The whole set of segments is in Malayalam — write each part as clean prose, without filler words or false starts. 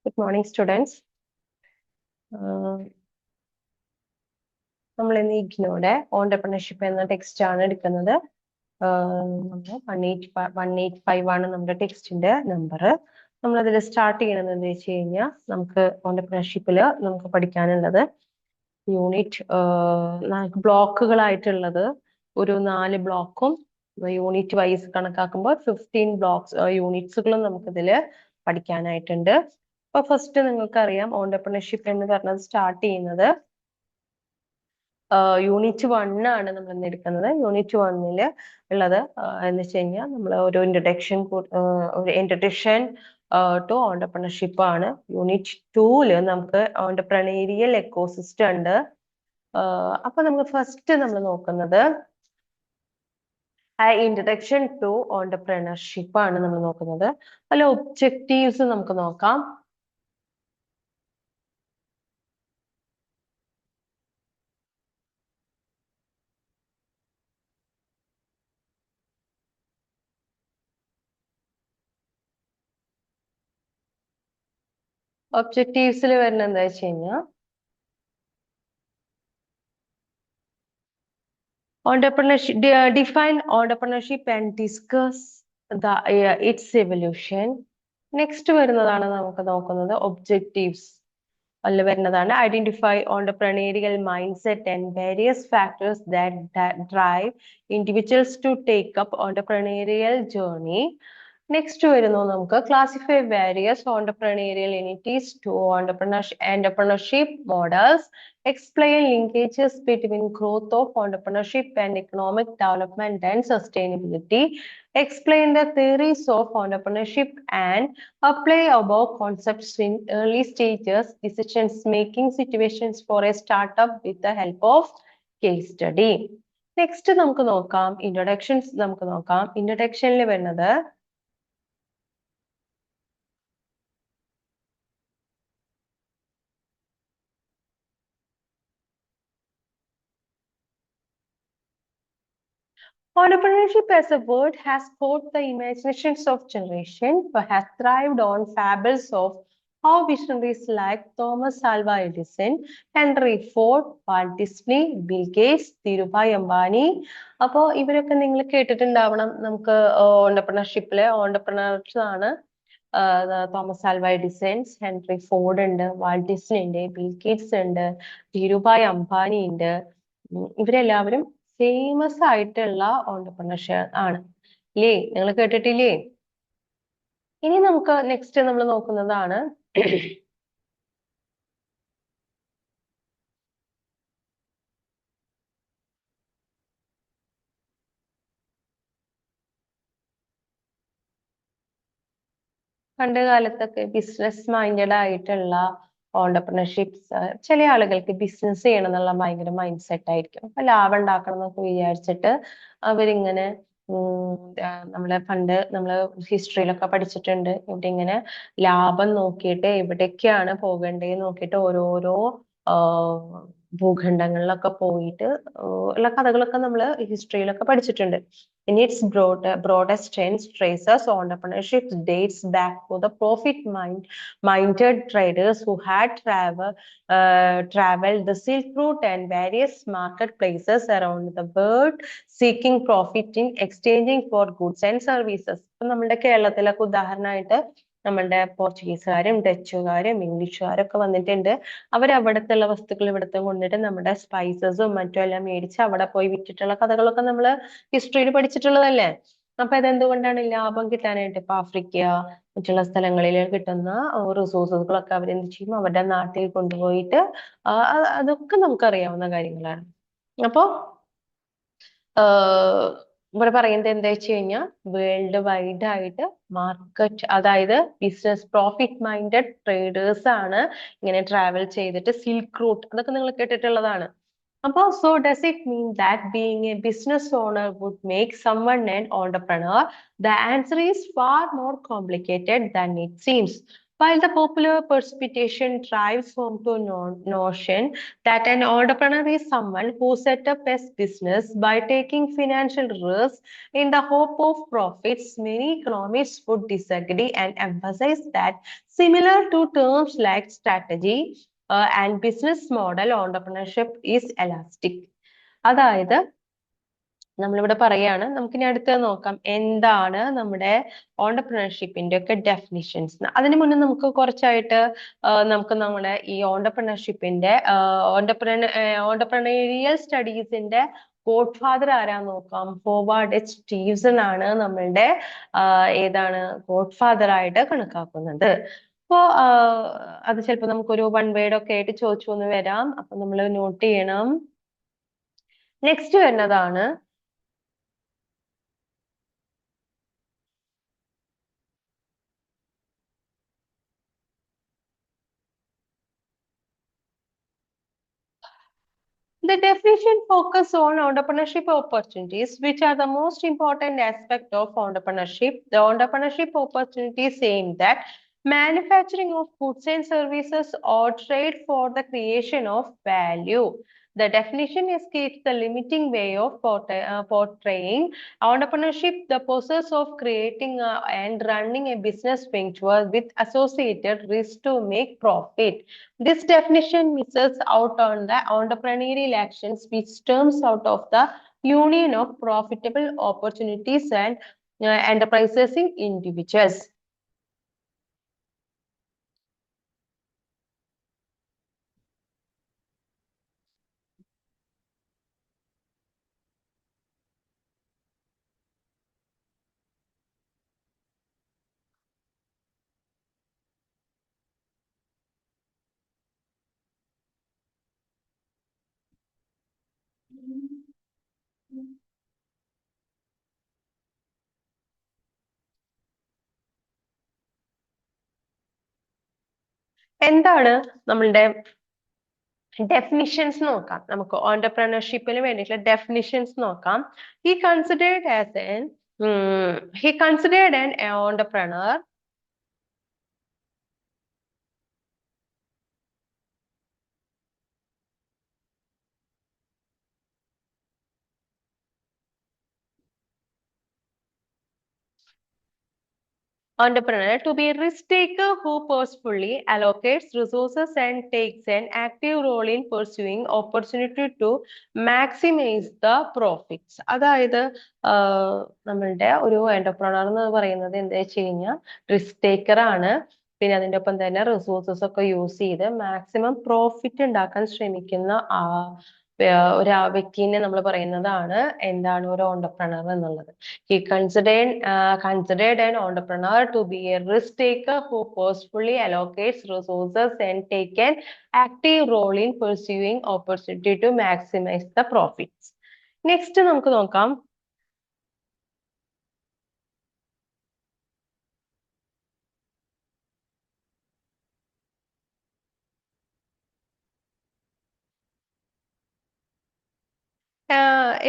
Good morning, students. നമ്മൾ ഇന്ന് ഇഗ്നോയുടെ ഓണ്ടർപ്രണർഷിപ്പ് എന്ന ടെക്സ്റ്റ് ആണ് എടുക്കുന്നത്. 185 ആണ് നമ്മുടെ ടെക്സ്റ്റിന്റെ നമ്പർ. നമ്മൾ അതിൽ സ്റ്റാർട്ട് ചെയ്യണത് എന്താ വെച്ച് കഴിഞ്ഞാൽ നമുക്ക് ഓണ്ടർപ്രണർഷിപ്പിൽ നമുക്ക് പഠിക്കാനുള്ളത് യൂണിറ്റ് ബ്ലോക്കുകളായിട്ടുള്ളത് ഒരു 4 ബ്ലോക്കും യൂണിറ്റ് വൈസ് കണക്കാക്കുമ്പോൾ 15 ബ്ലോക്സ് യൂണിറ്റ്സുകളും നമുക്കിതിൽ പഠിക്കാനായിട്ടുണ്ട്. അപ്പൊ ഫസ്റ്റ് നിങ്ങൾക്കറിയാം ഓണ്ടർപ്രണർഷിപ്പ് എന്ന് പറഞ്ഞത് സ്റ്റാർട്ട് ചെയ്യുന്നത് യൂണിറ്റ് 1 ആണ് നമ്മൾ ഇന്ന് എടുക്കുന്നത്. യൂണിറ്റ് 1 ഉള്ളത് എന്ന് വെച്ച് കഴിഞ്ഞാൽ നമ്മൾ ഒരു ഇൻട്രഡക്ഷൻ ടു ഓണ്ടർപ്രണർഷിപ്പ് ആണ്. യൂണിറ്റ് 2 നമുക്ക് ഓണ്ടർപ്രണീരിയൽ എക്കോസിസ്റ്റം ഉണ്ട്. അപ്പൊ നമ്മൾ ഫസ്റ്റ് നമ്മൾ നോക്കുന്നത് ഇൻട്രഡക്ഷൻ ടു ഓണ്ടർപ്രണർഷിപ്പ് ആണ് നമ്മൾ നോക്കുന്നത്. അതിൽ ഒബ്ജക്റ്റീവ്സ് നമുക്ക് നോക്കാം. ഒബ്ജക്റ്റീവ്സിൽ വരുന്നത് എന്താ വെച്ച് കഴിഞ്ഞാൽ define entrepreneurship and discuss its evolution. Next വരുന്നതാണ് നമുക്ക് നോക്കുന്നത് ഒബ്ജക്റ്റീവ്സ്. അതിൽ വരുന്നതാണ് identify entrepreneurial mindset and various factors that drive individuals to take up entrepreneurial journey. Next വരുന്നു നമുക്ക് classify various entrepreneurial entities to entrepreneurship models, explain linkages between growth of entrepreneurship and economic development and sustainability, explain the theories of entrepreneurship and apply above concepts in early stages decisions making situations for a startup with the help of case study. Next നമുക്ക് നോക്കാം ഇൻട്രൊഡക്ഷൻസ്. നമുക്ക് നോക്കാം ഇൻട്രൊഡക്ഷനിൽ വരുന്നത് entrepreneurship as a word has caught the imaginations of generation, but has thrived on fables of how visionaries like Thomas Alva Edison, Henry Ford, Walt Disney, Bill Gates, Dhirubhai Ambani. അപ്പോൾ ഇവരൊക്കെ നിങ്ങൾ കേട്ടിട്ടുണ്ടാവണം. നമുക്ക് ഓണ്ടർപ്രണർഷിപ്പിലെ ഓണ്ടർപ്രണേഴ്സ് ആണ്. Thomas Alva Edison, Henry Ford ഉണ്ട്, വാൾട്ട് ഡിസ്നി ഉണ്ട്, ബിൽ ഗേറ്റ്സ് ഉണ്ട്, ധീരുഭായ് അംബാനി ഉണ്ട്. ഇവരെല്ലാവരും ഫേമസ് ആയിട്ടുള്ള ഓണ്ടർപ്രണർഷിപ്പ് ആണ് ഇല്ലേ? നിങ്ങൾ കേട്ടിട്ടില്ലേ? ഇനി നമുക്ക് നെക്സ്റ്റ് നമ്മൾ നോക്കുന്നതാണ് പണ്ട് കാലത്തൊക്കെ ബിസിനസ് മൈൻഡഡ് ആയിട്ടുള്ള ഓണ്ടർപ്രണർഷിപ്സ്, ചില ആളുകൾക്ക് ബിസിനസ് ചെയ്യണം എന്നുള്ള ഭയങ്കര മൈൻഡ് സെറ്റ് ആയിരിക്കും. അപ്പൊ ലാഭം ഉണ്ടാക്കണം എന്നൊക്കെ വിചാരിച്ചിട്ട് അവരിങ്ങനെ നമ്മളെ പണ്ട് നമ്മള് ഹിസ്റ്ററിയിലൊക്കെ പഠിച്ചിട്ടുണ്ട്. ഇവിടെ ഇങ്ങനെ ലാഭം നോക്കിയിട്ട് എവിടേക്കാണ് പോകേണ്ടതെന്ന് നോക്കിയിട്ട് ഓരോരോ ഭൂഖണ്ഡങ്ങളിലൊക്കെ പോയിട്ട് ഉള്ള കഥകളൊക്കെ നമ്മൾ ഹിസ്റ്ററിയിലൊക്കെ പഠിച്ചിട്ടുണ്ട്. In its broadest sense, traces entrepreneurship dates back to the profit-minded traders who had traveled the Silk Route and various marketplaces around the world, seeking profit in exchanging for goods and services. ഇപ്പൊ നമ്മുടെ കേരളത്തിലൊക്കെ ഉദാഹരണമായിട്ട് നമ്മളുടെ പോർച്ചുഗീസുകാരും ഡച്ചുകാരും ഇംഗ്ലീഷുകാരും ഒക്കെ വന്നിട്ടുണ്ട്. അവരവിടത്തുള്ള വസ്തുക്കൾ ഇവിടുത്തെ കൊണ്ടിട്ട് നമ്മുടെ സ്പൈസസും മറ്റും എല്ലാം മേടിച്ച് അവിടെ പോയി വിറ്റിട്ടുള്ള കഥകളൊക്കെ നമ്മൾ ഹിസ്റ്ററിയിൽ പഠിച്ചിട്ടുള്ളതല്ലേ. അപ്പൊ അതെന്തുകൊണ്ടാണ് ലാഭം കിട്ടാനായിട്ട്? ഇപ്പൊ ആഫ്രിക്ക മറ്റുള്ള സ്ഥലങ്ങളിൽ കിട്ടുന്ന റിസോഴ്സുകളൊക്കെ അവരെന്ത് ചെയ്യും? അവരുടെ നാട്ടിൽ കൊണ്ടുപോയിട്ട് അതൊക്കെ നമുക്കറിയാവുന്ന കാര്യങ്ങളാണ്. അപ്പോ ഇവിടെ പറയുന്നത് എന്താ വെച്ച് കഴിഞ്ഞാൽ വേൾഡ് വൈഡ് ആയിട്ട് മാർക്കറ്റ്, അതായത് ബിസിനസ് പ്രോഫിറ്റ് മൈൻഡഡ് ട്രേഡേഴ്സ് ആണ് ഇങ്ങനെ ട്രാവൽ ചെയ്തിട്ട് സിൽക്ക് റൂട്ട്, അതൊക്കെ നിങ്ങൾ കേട്ടിട്ടുള്ളതാണ്. അപ്പൊ so does it mean that being a business owner would make someone an entrepreneur? The answer is far more complicated than it seems. While the popular perception drives home to notion that an entrepreneur is someone who set up a business by taking financial risks in the hope of profits, many economists would disagree and emphasize that similar to terms like strategy and business model, entrepreneurship is elastic. അതായത് നമ്മളിവിടെ പറയാണ്, നമുക്കിനി അടുത്തത് നോക്കാം എന്താണ് നമ്മുടെ ഓണ്ടർപ്രണർഷിപ്പിന്റെ ഒക്കെ ഡെഫിനിഷൻസ്. അതിനു മുന്നേ നമുക്ക് കുറച്ചായിട്ട് നമുക്ക് നമ്മുടെ ഈ ഓണ്ടർപ്രണർഷിപ്പിന്റെ ഓണ്ടർപ്രണേറിയൽ സ്റ്റഡീസിന്റെ ഗോഡ് ഫാദർ ആരാന്ന് നോക്കാം. ഹോവാർഡ് എച്ച് സ്റ്റീവ്സൺ ആണ് നമ്മളുടെ ഏതാണ് ഗോഡ് ഫാദർ ആയിട്ട് കണക്കാക്കുന്നത്. അപ്പോ അത് ചിലപ്പോ നമുക്കൊരു വൺ വേർഡ് ഒക്കെ ആയിട്ട് ചോദിച്ചു എന്ന് വരാം. അപ്പൊ നമ്മൾ നോട്ട് ചെയ്യണം. നെക്സ്റ്റ് വരുന്നതാണ് the definition focuses on entrepreneurship opportunities, which are the most important aspect of entrepreneurship. The entrepreneurship opportunities aim at manufacturing of goods and services or trade for the creation of value. The definition escapes the limiting way of portraying entrepreneurship, the process of creating and running a business venture with associated risk to make profit. This definition misses out on the entrepreneurial actions which stems out of the union of profitable opportunities and enterprises in individuals. എന്താണ് നമ്മളുടെ ഡെഫിനിഷൻസ് നോക്കാം. നമുക്ക് ഓണ്ടർപ്രണർഷിപ്പിന് വേണ്ടിയിട്ടുള്ള ഡെഫിനിഷൻസ് നോക്കാം. He considered an entrepreneur to be a risk taker who purposefully allocates resources and takes an active role in pursuing opportunity to maximize the profits. അതായത് നമ്മളുടെ ഒരു എന്റർപ്രണർ എന്ന് പറയുന്നത് എന്താ വെച്ച് കഴിഞ്ഞാൽ റിസ്ക് ടേക്കർ ആണ്. പിന്നെ അതിൻ്റെ ഒപ്പം തന്നെ റിസോഴ്സസ് ഒക്കെ യൂസ് ചെയ്ത് മാക്സിമം പ്രോഫിറ്റ് ഉണ്ടാക്കാൻ ശ്രമിക്കുന്ന ഒരു വ്യക്തിനെ നമ്മൾ പറയുന്നതാണ് എന്താണ് ഒരു ഓണ്ടർപ്രണർ എന്നുള്ളത്. He considered an entrepreneur to be a risk taker who purposefully allocates resources and take an active role in pursuing opportunity to maximize the profits. Next നമുക്ക് നോക്കാം.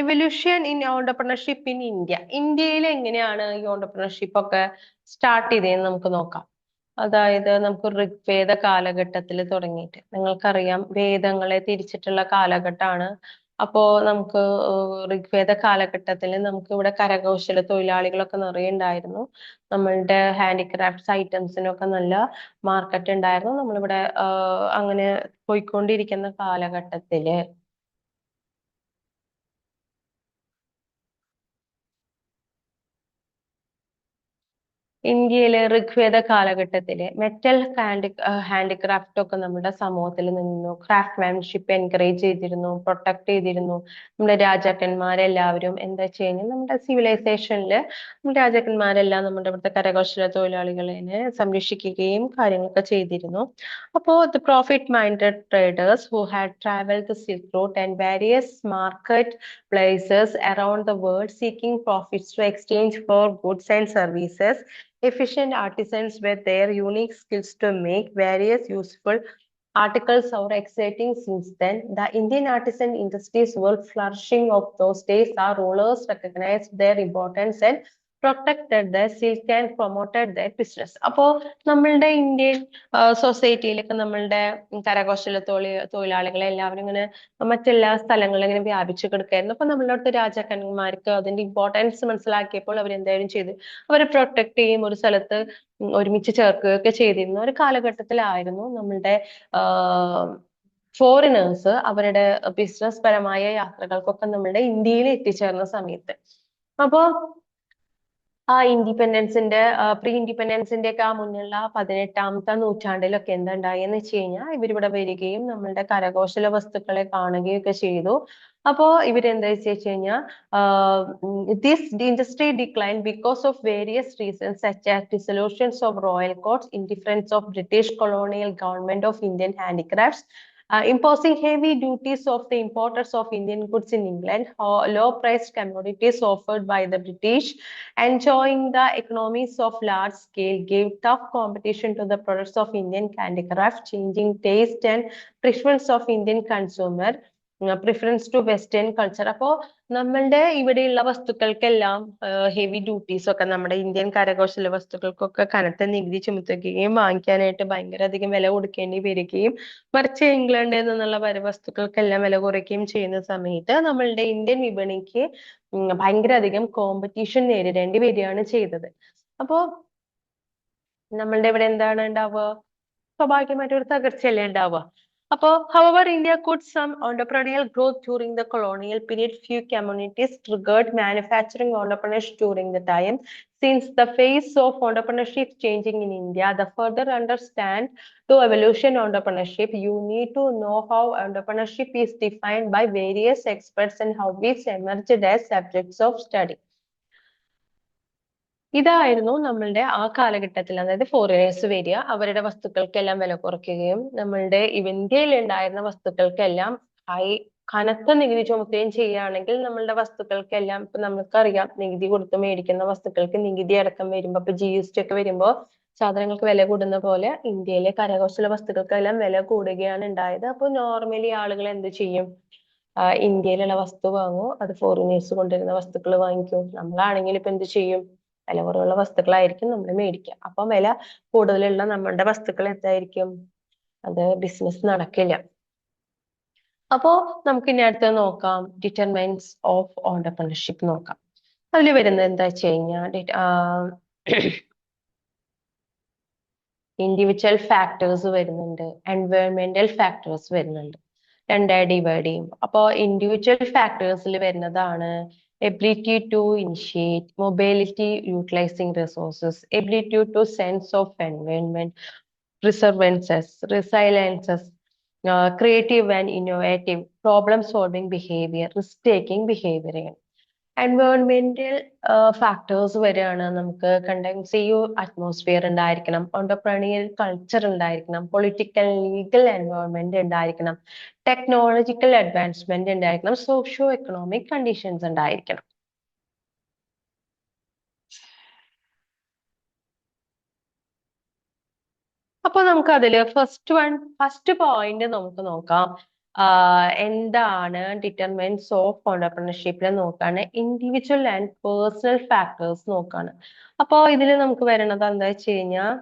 Evolution in entrepreneurship in India. ഇന്ത്യയിൽ എങ്ങനെയാണ് ഈ ഓണ്ടർപ്രണർഷിപ്പ് ഒക്കെ സ്റ്റാർട്ട് ചെയ്തതെന്ന് നമുക്ക് നോക്കാം. അതായത് നമുക്ക് ഋഗ്വേദ കാലഘട്ടത്തിൽ തുടങ്ങിയിട്ട്, നിങ്ങൾക്കറിയാം വേദങ്ങളെ തിരിച്ചിട്ടുള്ള കാലഘട്ടമാണ്. അപ്പോ നമുക്ക് ഋഗ്വേദ കാലഘട്ടത്തിൽ നമുക്ക് ഇവിടെ കരകൗശല തൊഴിലാളികളൊക്കെ നിറയെ ഉണ്ടായിരുന്നു. നമ്മളുടെ ഹാൻഡിക്രാഫ്റ്റ്സ് ഐറ്റംസിനൊക്കെ നല്ല മാർക്കറ്റ് ഉണ്ടായിരുന്നു. നമ്മളിവിടെ അങ്ങനെ പോയിക്കൊണ്ടിരിക്കുന്ന കാലഘട്ടത്തില് ഇന്ത്യയിലെ ഋഗ്വേദ കാലഘട്ടത്തിലെ മെറ്റൽ ഹാൻഡിക്രാഫ്റ്റ് ഒക്കെ നമ്മുടെ സമൂഹത്തിൽ നിന്നു. ക്രാഫ്റ്റ്മാൻഷിപ്പ് എൻകറേജ് ചെയ്തിരുന്നു, പ്രൊട്ടക്ട് ചെയ്തിരുന്നു. നമ്മുടെ രാജാക്കന്മാരെല്ലാവരും എന്താ ചെയ്യുന്നത്, നമ്മുടെ സിവിലൈസേഷനിൽ രാജാക്കന്മാരെല്ലാം നമ്മുടെ ഇവിടുത്തെ കരകൗശല തൊഴിലാളികളെ സംരക്ഷിക്കുകയും കാര്യങ്ങളൊക്കെ ചെയ്തിരുന്നു. അപ്പോൾ the profit minded traders who had travelled the silk route and various market places around the world seeking profits to exchange for goods and services. Efficient artisans with their unique skills to make various useful articles are exciting since then. The Indian artisan industries were flourishing of those days. Our rulers recognized their importance and protected their silk and promoted their business. അപ്പോ നമ്മളുടെ ഇന്ത്യൻ സൊസൈറ്റിയിലൊക്കെ നമ്മളുടെ കരകൗശല തൊഴിലാളികളെ എല്ലാവരും ഇങ്ങനെ മറ്റെല്ലാ സ്ഥലങ്ങളിലും ഇങ്ങനെ വ്യാപിച്ചു കിടക്കായിരുന്നു. അപ്പൊ നമ്മളുടെ അടുത്ത് രാജാക്കന്മാർക്ക് അതിന്റെ ഇമ്പോർട്ടൻസ് മനസ്സിലാക്കിയപ്പോൾ അവർ എന്തായാലും ചെയ്തു, അവരെ പ്രൊട്ടക്ട് ചെയ്യും, ഒരു സ്ഥലത്ത് ഒരുമിച്ച് ചേർക്കുകയൊക്കെ ചെയ്തിരുന്ന ഒരു കാലഘട്ടത്തിലായിരുന്നു നമ്മളുടെ ഫോറിനേഴ്സ് അവരുടെ ബിസിനസ് പരമായ യാത്രകൾക്കൊക്കെ നമ്മുടെ ഇന്ത്യയിൽ എത്തിച്ചേർന്ന സമയത്ത്. അപ്പോ ആ ഇൻഡിപെൻഡൻസിന്റെ പ്രീ ഇൻഡിപെൻഡൻസിന്റെ ഒക്കെ ആ മുന്നുള്ള 18ാമത്തെ നൂറ്റാണ്ടിലൊക്കെ എന്താ ഉണ്ടായെന്ന് വെച്ച് കഴിഞ്ഞാൽ ഇവരിവിടെ വരികയും നമ്മളുടെ കരകൗശല വസ്തുക്കളെ കാണുകയൊക്കെ ചെയ്തു. അപ്പോ ഇവരെന്താ വെച്ച് കഴിഞ്ഞാൽ this industry decline because of various reasons such as dissolutions of royal courts, indifference of British colonial government of Indian handicrafts, imposing heavy duties of the importers of Indian goods in England, low-priced commodities offered by the British, enjoying the economies of large scale, gave tough competition to the products of Indian handicraft, changing taste and preference of Indian consumer, preference to western culture. അപ്പോ നമ്മളുടെ ഇവിടെയുള്ള വസ്തുക്കൾക്കെല്ലാം ഹെവി ഡ്യൂട്ടീസ് ഒക്കെ നമ്മുടെ ഇന്ത്യൻ കരകൗശല വസ്തുക്കൾക്കൊക്കെ കനത്ത നികുതി ചുമത്തുകയും വാങ്ങിക്കാനായിട്ട് ഭയങ്കര അധികം വില കൊടുക്കേണ്ടി വരികയും, മറിച്ച് ഇംഗ്ലണ്ടിൽ നിന്നുള്ള വസ്തുക്കൾക്കെല്ലാം വില കുറയ്ക്കുകയും ചെയ്യുന്ന സമയത്ത് നമ്മളുടെ ഇന്ത്യൻ വിപണിക്ക് ഭയങ്കര അധികം കോമ്പറ്റീഷൻ നേരിടേണ്ടി വരികയാണ് ചെയ്തത്. അപ്പോ നമ്മളുടെ ഇവിടെ എന്താണ് ഉണ്ടാവുക? സ്വാഭാവികമായിട്ട് ഒരു തകർച്ചയല്ലേ ഉണ്ടാവുക. അപ്പോ however India could some entrepreneurial growth during the colonial period. Few communities triggered manufacturing entrepreneurship during the time. Since the phase of entrepreneurship changing in India, the further understand to evolution entrepreneurship, you need to know how entrepreneurship is defined by various experts and how it emerged as subjects of study. ഇതായിരുന്നു നമ്മളുടെ ആ കാലഘട്ടത്തിൽ, അതായത് ഫോറിനേഴ്സ് വരിക, അവരുടെ വസ്തുക്കൾക്കെല്ലാം വില കുറയ്ക്കുകയും നമ്മളുടെ ഇന്ത്യയിൽ ഉണ്ടായിരുന്ന വസ്തുക്കൾക്കെല്ലാം കനത്ത നികുതി ചുമത്തുകയും ചെയ്യുകയാണെങ്കിൽ നമ്മളുടെ വസ്തുക്കൾക്കെല്ലാം ഇപ്പൊ നമുക്കറിയാം നികുതി കൊടുത്ത് മേടിക്കുന്ന വസ്തുക്കൾക്ക് നികുതി അടക്കം വരുമ്പോ ഇപ്പൊ GST ഒക്കെ വരുമ്പോ സാധനങ്ങൾക്ക് വില കൂടുന്ന പോലെ ഇന്ത്യയിലെ കരകൗശല വസ്തുക്കൾക്കെല്ലാം വില കൂടുകയാണ് ഉണ്ടായത്. അപ്പൊ നോർമലി ആളുകൾ എന്ത് ചെയ്യും? ഇന്ത്യയിലുള്ള വസ്തു വാങ്ങും, അത് ഫോറിനേഴ്സ് കൊണ്ടുവരുന്ന വസ്തുക്കൾ വാങ്ങിക്കും. നമ്മളാണെങ്കിൽ ഇപ്പൊ എന്ത് ചെയ്യും? വില കുറവുള്ള വസ്തുക്കളായിരിക്കും നമ്മൾ മേടിക്കുക. അപ്പൊ വില കൂടുതലുള്ള നമ്മളുടെ വസ്തുക്കൾ എന്തായിരിക്കും? അത് ബിസിനസ് നടക്കില്ല. അപ്പോ നമുക്ക് ഇനി അടുത്ത് നോക്കാം, ഡിറ്റർമിനൻസ് ഓഫ് ഓണ്ടർപ്രണർഷിപ്പ് നോക്കാം. അതിൽ വരുന്നത് എന്താ വെച്ച് കഴിഞ്ഞാൽ ഇൻഡിവിജ്വൽ ഫാക്ടേഴ്സ് വരുന്നുണ്ട്, എൻവയോൺമെന്റൽ ഫാക്ടേഴ്സ് വരുന്നുണ്ട്. രണ്ടായി ഡിവൈഡ് ചെയ്യും. അപ്പോ ഇൻഡിവിജ്വൽ ഫാക്ടേഴ്സിൽ വരുന്നതാണ് ability to initiate, mobility, utilizing resources, ability to sense of environment, perseverances, resiliences, creative and innovative, problem-solving behavior, risk-taking behavior. എൻവയോൺമെന്റൽ ഫാക്ടേഴ്സ് വരെയാണ് നമുക്ക് കണ്ടൻസീവ് അറ്റ്മോസ്ഫിയർ ഉണ്ടായിരിക്കണം, ഓണ്ടർപ്രണറിയൽ കൾച്ചർ ഉണ്ടായിരിക്കണം, പൊളിറ്റിക്കൽ ലീഗൽ എൻവയോൺമെന്റ് ഉണ്ടായിരിക്കണം, ടെക്നോളജിക്കൽ അഡ്വാൻസ്മെന്റ് ഉണ്ടായിരിക്കണം, സോഷ്യോ എക്കണോമിക് കണ്ടീഷൻസ് ഉണ്ടായിരിക്കണം. അപ്പൊ നമുക്ക് അതില് ഫസ്റ്റ് പോയിന്റ് നമുക്ക് നോക്കാം. എന്താണ് ഡിറ്റർമിനൻസ് ഓഫ് ഓണ്ടർപ്രണർഷിപ്പിൽ നോക്കാണ്, ഇൻഡിവിജ്വൽ ആൻഡ് പേഴ്സണൽ ഫാക്ടേഴ്സ് നോക്കാണ്. അപ്പോ ഇതിൽ നമുക്ക് വരണത് എന്താ വെച്ച് കഴിഞ്ഞാൽ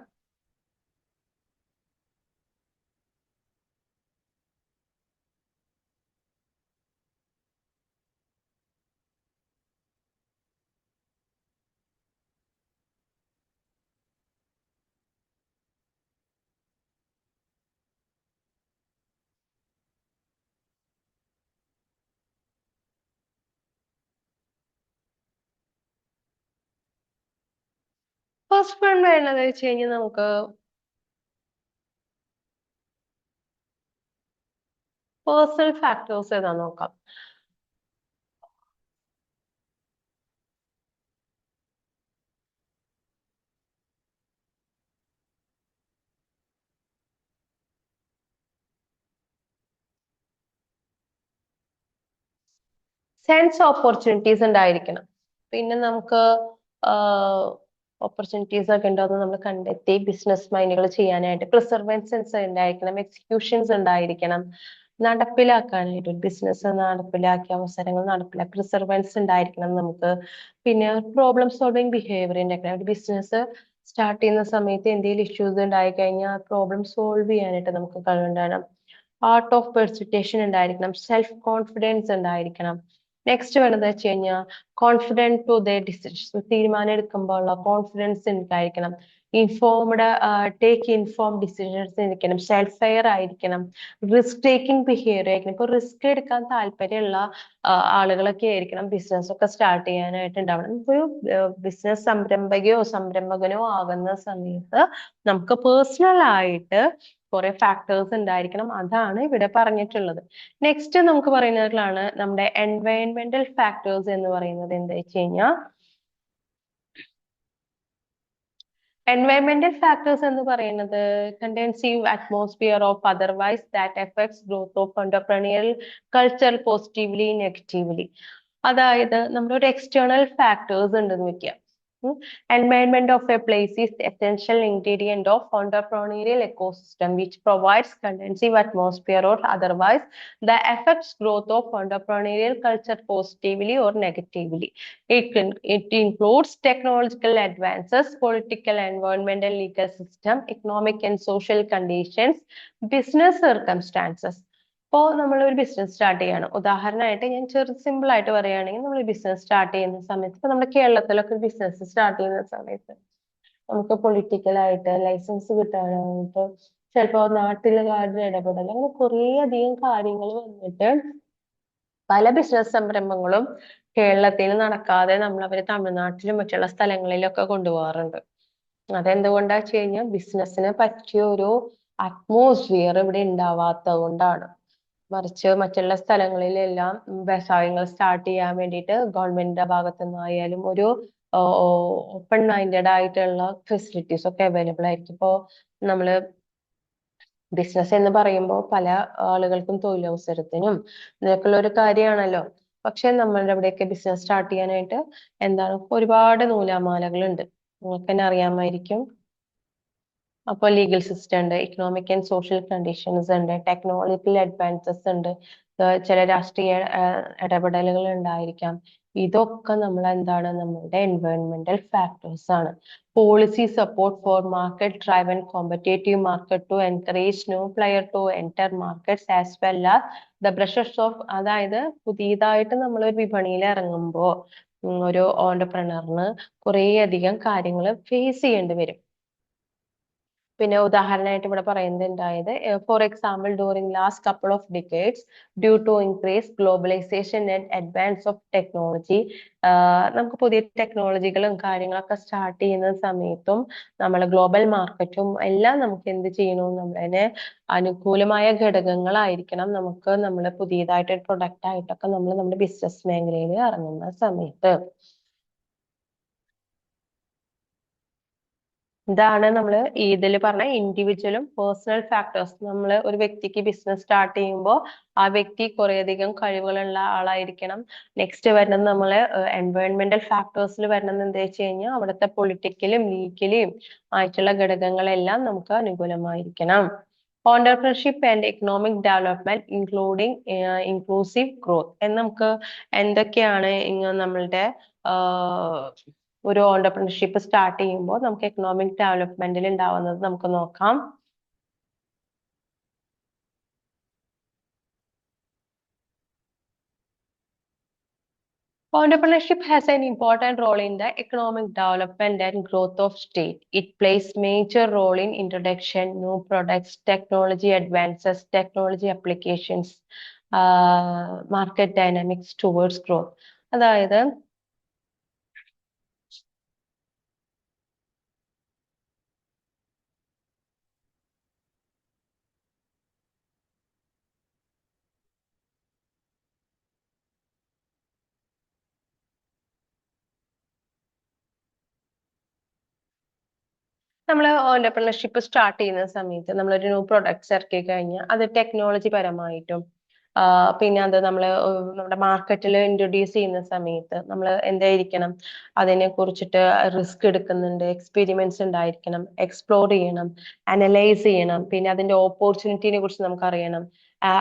ഫസ്റ്റ് വൺ വരുന്നത് വെച്ച് കഴിഞ്ഞാൽ നമുക്ക് പേഴ്സണൽ ഫാക്ടേഴ്സ് ഏതാ നോക്കാം. സെൻസ് ഓപ്പർച്യൂണിറ്റീസ് ഉണ്ടായിരിക്കണം. പിന്നെ നമുക്ക് ഓപ്പർച്യൂണിറ്റീസ് ഒക്കെ ഉണ്ടോ നമ്മൾ കണ്ടെത്തി ബിസിനസ് മൈൻഡുകൾ ചെയ്യാനായിട്ട് പ്രിസർവൻസൻസ് ഉണ്ടായിരിക്കണം, എക്സിക്യൂഷൻസ് ഉണ്ടായിരിക്കണം, നടപ്പിലാക്കാനായിട്ട് ഒരു ബിസിനസ് നടപ്പിലാക്കിയ അവസരങ്ങൾ നടപ്പിലാക്കി പ്രിസർവൻസ് ഉണ്ടായിരിക്കണം നമുക്ക്. പിന്നെ പ്രോബ്ലം സോൾവിങ് ബിഹേവിയർ ഉണ്ടാക്കണം. ഒരു ബിസിനസ് സ്റ്റാർട്ട് ചെയ്യുന്ന സമയത്ത് എന്തെങ്കിലും ഇഷ്യൂസ് ഉണ്ടായി കഴിഞ്ഞാൽ പ്രോബ്ലം സോൾവ് ചെയ്യാനായിട്ട് നമുക്ക് കഴിവുണ്ടാകണം. ആർട്ട് ഓഫ് പെർസുറ്റേഷൻ ഉണ്ടായിരിക്കണം. സെൽഫ് കോൺഫിഡൻസ് ഉണ്ടായിരിക്കണം. നെക്സ്റ്റ് വേണ്ടത് വെച്ച് കഴിഞ്ഞാൽ കോൺഫിഡൻറ്റ് ടു ദ ഡിസിഷൻസ്, തീരുമാനം എടുക്കുമ്പോഴുള്ള കോൺഫിഡൻസ് ഉണ്ടായിരിക്കണം. ഇൻഫോംഡ് ടേക്ക് ഇൻഫോം ഡിസിഷൻസ് ഇരിക്കണം. സെൽഫ് ഫെയർ ആയിരിക്കണം. റിസ്ക് ടേക്കിംഗ് ബിഹേവിയർ ആയിരിക്കണം. ഇപ്പൊ റിസ്ക് എടുക്കാൻ താല്പര്യമുള്ള ആളുകളൊക്കെ ആയിരിക്കണം ബിസിനസ് ഒക്കെ സ്റ്റാർട്ട് ചെയ്യാനായിട്ട് ഉണ്ടാവണം. ഇപ്പൊ ഒരു ബിസിനസ് സംരംഭകയോ സംരംഭകനോ ആകുന്ന സമയത്ത് നമുക്ക് പേഴ്സണൽ ആയിട്ട് കുറെ ഫാക്ടേഴ്സ് ഉണ്ടായിരിക്കണം. അതാണ് ഇവിടെ പറഞ്ഞിട്ടുള്ളത്. നെക്സ്റ്റ് നമുക്ക് പറയുന്നതിലാണ് നമ്മുടെ എൻവയൺമെന്റൽ ഫാക്ടേഴ്സ് എന്ന് പറയുന്നത്. എന്താ വെച്ച് കഴിഞ്ഞാൽ എൻവയൺമെന്റൽ ഫാക്ടേഴ്സ് എന്ന് പറയുന്നത് conducive atmosphere of otherwise that affects growth of entrepreneurial culture positively negatively. അതായത് നമ്മുടെ ഒരു എക്സ്റ്റേണൽ ഫാക്ടേഴ്സ് ഉണ്ടെന്ന് വെക്കുക. Environment of a place is the essential ingredient of entrepreneurial ecosystem which provides conducive atmosphere or otherwise the affects growth of entrepreneurial culture positively or negatively. It includes technological advances, political, environmental, legal system, economic and social conditions, business circumstances. ഇപ്പോൾ നമ്മൾ ഒരു ബിസിനസ് സ്റ്റാർട്ട് ചെയ്യാണ്. ഉദാഹരണമായിട്ട് ഞാൻ സിമ്പിൾ ആയിട്ട് പറയുകയാണെങ്കിൽ നമ്മൾ ബിസിനസ് സ്റ്റാർട്ട് ചെയ്യുന്ന സമയത്ത് ഇപ്പൊ നമ്മുടെ കേരളത്തിലൊക്കെ ബിസിനസ് സ്റ്റാർട്ട് ചെയ്യുന്ന സമയത്ത് നമുക്ക് പൊളിറ്റിക്കലായിട്ട് ലൈസൻസ് കിട്ടാനായിട്ട് ചിലപ്പോൾ നാട്ടിലുകാരുടെ ഇടപെടൽ അങ്ങനെ കുറേ അധികം കാര്യങ്ങൾ വന്നിട്ട് പല ബിസിനസ് സംരംഭങ്ങളും കേരളത്തിൽ നടക്കാതെ നമ്മൾ അവര് തമിഴ്നാട്ടിലും മറ്റുള്ള സ്ഥലങ്ങളിലൊക്കെ കൊണ്ടുപോകാറുണ്ട്. അതെന്തുകൊണ്ടാ വെച്ച് കഴിഞ്ഞാൽ ബിസിനസ്സിന് പറ്റിയ ഒരു അറ്റ്മോസ്ഫിയർ ഇവിടെ ഉണ്ടാവാത്തത് കൊണ്ടാണ്. മറിച്ച് മറ്റുള്ള സ്ഥലങ്ങളിലെല്ലാം വ്യവസായങ്ങൾ സ്റ്റാർട്ട് ചെയ്യാൻ വേണ്ടിയിട്ട് ഗവൺമെന്റിന്റെ ഭാഗത്തു നിന്നായാലും ഒരു ഓപ്പൺ മൈൻഡഡ് ആയിട്ടുള്ള ഫെസിലിറ്റീസ് ഒക്കെ അവൈലബിൾ ആയിരിക്കും. ഇപ്പോ നമ്മള് ബിസിനസ് എന്ന് പറയുമ്പോൾ പല ആളുകൾക്കും തൊഴിലവസരത്തിനും ഇതൊക്കെയുള്ള ഒരു കാര്യമാണല്ലോ. പക്ഷെ നമ്മളുടെ ഇവിടെയൊക്കെ ബിസിനസ് സ്റ്റാർട്ട് ചെയ്യാനായിട്ട് എന്താണ് ഒരുപാട് നൂലാമാലകളുണ്ട്. നിങ്ങൾക്ക് തന്നെ അറിയാമായിരിക്കും. അപ്പോൾ ലീഗൽ സിസ്റ്റം ഉണ്ട്, ഇക്കണോമിക് ആൻഡ് സോഷ്യൽ കണ്ടീഷൻസ് ഉണ്ട്, ടെക്നോളജിക്കൽ അഡ്വാൻസസ് ഉണ്ട്, ചില രാഷ്ട്രീയ ഇടപെടലുകൾ ഉണ്ടായിരിക്കാം. ഇതൊക്കെ നമ്മൾ എന്താണ് നമ്മളുടെ എൻവയോൺമെന്റൽ ഫാക്ടേഴ്സ് ആണ്. Policy support for market drive and competitive market to encourage new player to enter markets as well as the pressures of, അതായത് പുതിയതായിട്ട് നമ്മൾ ഒരു വിപണിയിൽ ഇറങ്ങുമ്പോൾ ഒരു ഓണ്ടർപ്രണറിന് കുറേ അധികം കാര്യങ്ങൾ ഫേസ് ചെയ്യേണ്ടി വരും. പിന്നെ ഉദാഹരണമായിട്ട് ഇവിടെ പറയുന്നുണ്ടായത് for example during last couple of decades due to increase globalisation and advance of technology, നമുക്ക് പുതിയ ടെക്നോളജികളും കാര്യങ്ങളൊക്കെ സ്റ്റാർട്ട് ചെയ്യുന്ന സമയത്തും നമ്മൾ ഗ്ലോബൽ മാർക്കറ്റും എല്ലാം നമുക്ക് എന്ത് ചെയ്യണു, നമ്മളതിന് അനുകൂലമായ ഘടകങ്ങളായിരിക്കണം നമുക്ക് നമ്മൾ പുതിയതായിട്ട് പ്രൊഡക്റ്റ് ആയിട്ടൊക്കെ നമ്മൾ നമ്മുടെ ബിസിനസ് മേഖലയിൽ ഇറങ്ങുന്ന സമയത്ത്. ഇതാണ് നമ്മൾ ഇതിൽ പറഞ്ഞ ഇൻഡിവിജ്വലും പേഴ്സണൽ ഫാക്ടേഴ്സ്. നമ്മൾ ഒരു വ്യക്തിക്ക് ബിസിനസ് സ്റ്റാർട്ട് ചെയ്യുമ്പോൾ ആ വ്യക്തി കുറേയധികം കഴിവുകളുള്ള ആളായിരിക്കണം. നെക്സ്റ്റ് വരുന്നത് നമ്മൾ എൻവയോൺമെന്റൽ ഫാക്ടേഴ്സിൽ വരുന്നത് എന്താ വെച്ച് കഴിഞ്ഞാൽ അവിടുത്തെ പൊളിറ്റിക്കലും ലീഗലും ആയിട്ടുള്ള ഘടകങ്ങളെല്ലാം നമുക്ക് അനുകൂലമായിരിക്കണം. Entrepreneurship and economic development including inclusive growth എന്ന് നമുക്ക് എന്തൊക്കെയാണ് നമ്മളുടെ ഒരു ഓണ്ടർപ്രണർഷിപ്പ് സ്റ്റാർട്ട് ചെയ്യുമ്പോൾ നമുക്ക് എക്കണോമിക് ഡെവലപ്മെന്റിൽ ഉണ്ടാവുന്നത് നമുക്ക് നോക്കാം. Entrepreneurship has an important role in the economic development and growth of state. It plays major role in introduction, new products, technology advances, technology applications, market dynamics towards growth. അതായത് നമ്മൾ ഓണ്ടർപ്രണർഷിപ്പ് സ്റ്റാർട്ട് ചെയ്യുന്ന സമയത്ത് നമ്മളൊരു ന്യൂ പ്രൊഡക്ട്സ് ഇറക്കി കഴിഞ്ഞാൽ അത് ടെക്നോളജി പരമായിട്ടും പിന്നെ അത് നമ്മൾ നമ്മുടെ മാർക്കറ്റിൽ ഇൻട്രൊഡ്യൂസ് ചെയ്യുന്ന സമയത്ത് നമ്മൾ എന്തായിരിക്കണം, അതിനെ കുറിച്ചിട്ട് റിസ്ക് എടുക്കുന്നുണ്ട്, എക്സ്പെരിമെന്റ്സ് ഉണ്ടായിരിക്കണം, എക്സ്പ്ലോർ ചെയ്യണം, അനലൈസ് ചെയ്യണം, പിന്നെ അതിന്റെ ഓപ്പർച്യൂണിറ്റിനെ കുറിച്ച് നമുക്ക് അറിയണം,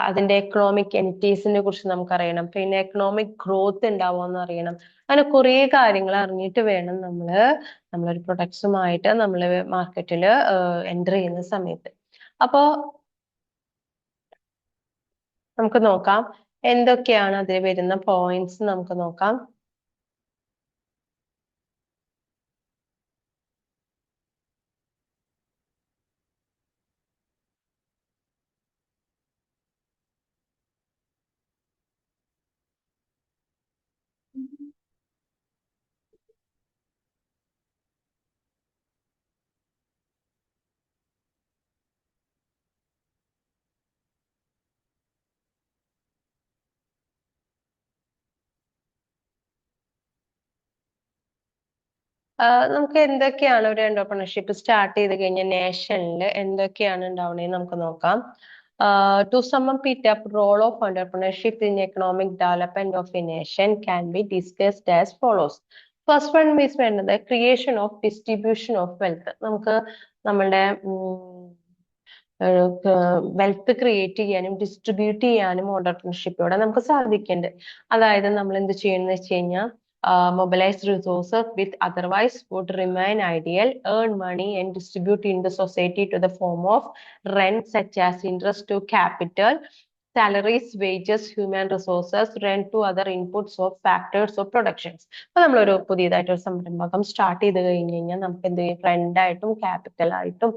അതിന്റെ എക്കണോമിക് എനിറ്റീസിനെ കുറിച്ച് നമുക്കറിയണം, പിന്നെ എക്കണോമിക് ഗ്രോത്ത് ഉണ്ടാവുമെന്ന് അറിയണം. അങ്ങനെ കുറേ കാര്യങ്ങൾ അറിഞ്ഞിട്ട് വേണം നമ്മളൊരു പ്രൊഡക്ട്സുമായിട്ട് നമ്മൾ മാർക്കറ്റിൽ എൻ്റർ ചെയ്യുന്ന സമയത്ത്. അപ്പോ നമുക്ക് നോക്കാം എന്തൊക്കെയാണ് അതിൽ വരുന്ന പോയിന്റ്സ് നമുക്ക് നോക്കാം. നമുക്ക് എന്തൊക്കെയാണ് ഒരു എന്റർപ്രണർഷിപ്പ് സ്റ്റാർട്ട് ചെയ്ത് കഴിഞ്ഞാൽ നേഷനിൽ എന്തൊക്കെയാണ് ഉണ്ടാവുന്നത് നമുക്ക് നോക്കാം. To sum it up, role of entrepreneurship in economic development of a nation can be discussed as follows. First one means വേണ്ടത് creation of distribution of wealth. നമുക്ക് നമ്മളുടെ വെൽത്ത് ക്രിയേറ്റ് ചെയ്യാനും ഡിസ്ട്രിബ്യൂട്ട് ചെയ്യാനും ഓണ്ടർപ്രണർഷിപ്പിലൂടെ നമുക്ക് സാധിക്കുന്നുണ്ട്. അതായത് നമ്മൾ എന്ത് ചെയ്യുന്നത് വെച്ച് കഴിഞ്ഞാൽ mobilize resources which otherwise would remain ideal, earn money and distribute in the society to the form of rent such as interest to capital, salaries, wages, human resources, rent to other inputs of factors of productions. അപ്പൊ നമ്മളൊരു പുതിയതായിട്ടൊരു സംരംഭകം സ്റ്റാർട്ട് ചെയ്ത് കഴിഞ്ഞ് കഴിഞ്ഞാൽ നമുക്ക് എന്ത് ചെയ്യും, റെന്റ് ആയിട്ടും ക്യാപിറ്റൽ ആയിട്ടും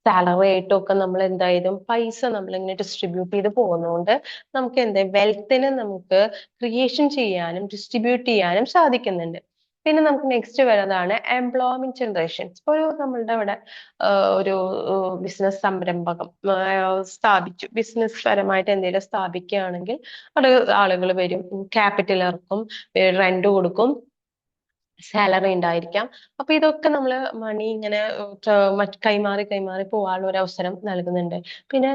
സാലറി ആയിട്ടും ഒക്കെ നമ്മൾ എന്തായാലും പൈസ നമ്മളിങ്ങനെ ഡിസ്ട്രിബ്യൂട്ട് ചെയ്ത് പോകുന്നതുകൊണ്ട് നമുക്ക് എന്ത് വെൽത്തിനെ നമുക്ക് ക്രിയേഷൻ ചെയ്യാനും ഡിസ്ട്രിബ്യൂട്ട് ചെയ്യാനും സാധിക്കുന്നുണ്ട്. പിന്നെ നമുക്ക് നെക്സ്റ്റ് വരുന്നതാണ് എംപ്ലോയ്മെന്റ് ജനറേഷൻ. ഒരു നമ്മളുടെ ഇവിടെ ഒരു ബിസിനസ് സംരംഭകം സ്ഥാപിച്ചു, ബിസിനസ് പരമായിട്ട് എന്തെങ്കിലും സ്ഥാപിക്കുകയാണെങ്കിൽ അവിടെ ആളുകൾ വരും, ക്യാപിറ്റൽ ഇറക്കും, റെന്റ് കൊടുക്കും, സാലറി ഉണ്ടായിരിക്കാം. അപ്പൊ ഇതൊക്കെ നമ്മൾ മണി ഇങ്ങനെ കൈമാറി കൈമാറി പോകാനുള്ള ഒരു അവസരം നൽകുന്നുണ്ട്. പിന്നെ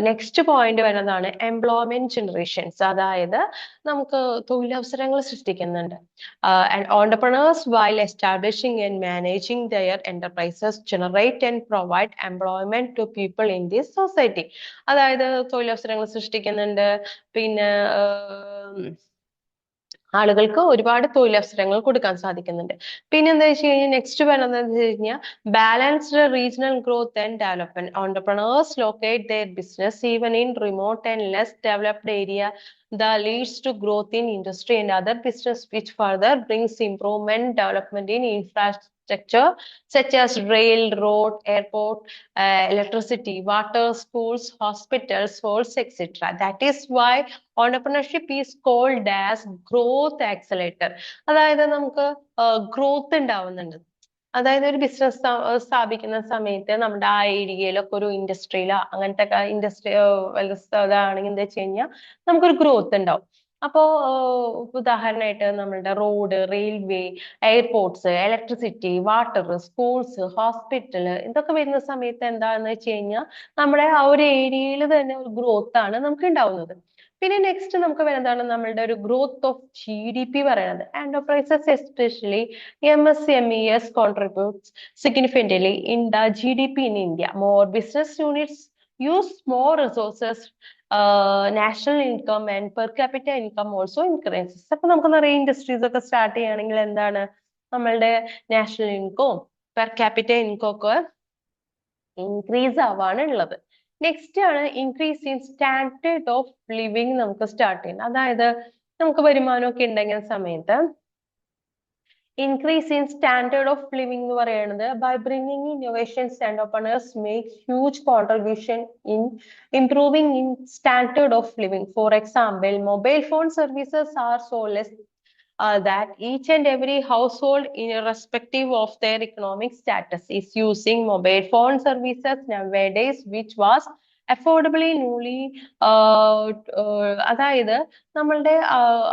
നെക്സ്റ്റ് പോയിന്റ് വരുന്നതാണ് എംപ്ലോയ്മെന്റ് ജനറേഷൻസ്, അതായത് നമുക്ക് തൊഴിലവസരങ്ങൾ സൃഷ്ടിക്കുന്നുണ്ട്. Entrepreneurs while establishing and managing their enterprises generate and provide employment to people in this society. അതായത് തൊഴിലവസരങ്ങൾ സൃഷ്ടിക്കുന്നുണ്ട്. പിന്നെ ആളുകൾക്ക് ഒരുപാട് തൊഴിലവസരങ്ങൾ കൊടുക്കാൻ സാധിക്കുന്നുണ്ട്. പിന്നെ എന്താ വെച്ച് കഴിഞ്ഞാൽ നെക്സ്റ്റ് പറയുന്നത് വെച്ച് കഴിഞ്ഞാൽ balanced regional growth and development. Entrepreneurs locate there business even in remote and less developed area that leads to growth in industry and other business, which further brings improvement development in infrastructure such as rail, road, airport, electricity, water, schools, hospitals, schools, etc. That is why entrepreneurship is called as growth accelerator. അതായത് നമുക്ക് ഗ്രോത്ത് ഉണ്ടാവുന്നുണ്ട്. അതായത് ഒരു ബിസിനസ് സ്ഥാപിക്കുന്ന സമയത്ത് നമ്മുടെ ആ ഏരിയയിലൊക്കെ ഒരു ഇൻഡസ്ട്രിയിലോ അങ്ങനത്തെ ഇൻഡസ്ട്രി ഇതാണെങ്കിൽ എന്താ വെച്ച് കഴിഞ്ഞാൽ നമുക്കൊരു ഗ്രോത്ത് ഉണ്ടാവും. അപ്പോ ഉദാഹരണമായിട്ട് നമ്മളുടെ road, railway, airports, electricity, water, schools, hospital ഇതൊക്കെ വരുന്ന സമയത്ത് എന്താന്ന് വെച്ച് കഴിഞ്ഞാൽ നമ്മുടെ ആ ഒരു ഏരിയയിൽ തന്നെ ഒരു ഗ്രോത്ത് ആണ് നമുക്ക് ഉണ്ടാവുന്നത്. പിന്നെ നെക്സ്റ്റ് നമുക്ക് വരുന്നതാണ് നമ്മളുടെ ഒരു ഗ്രോത്ത് ഓഫ് GDP പറയുന്നത്. Enterprises especially MSMEs contributes significantly in the GDP in India. More business units use more resources, national income and per capita income also increases. അപ്പൊ നമുക്ക് നിറയെ ഇൻഡസ്ട്രീസ് ഒക്കെ സ്റ്റാർട്ട് ചെയ്യുകയാണെങ്കിൽ എന്താണ് നമ്മളുടെ national income, per capita income ഒക്കെ ഇൻക്രീസ് ആവാണ് ഉള്ളത്. നെക്സ്റ്റ് ആണ് increase in standard of living നമുക്ക് സ്റ്റാർട്ട് ചെയ്യുന്നത്. അതായത് നമുക്ക് വരുമാനമൊക്കെ ഉണ്ടെങ്കിൽ സമയത്ത് increase in standard of living എന്ന് പറയുന്നത് by bringing innovations, entrepreneurs make huge contribution in improving in standard of living. For example, mobile phone services are so less that each and every household, irrespective of their economic status, is using mobile phone services nowadays, which was affordably newly അതായത് നമ്മളുടെ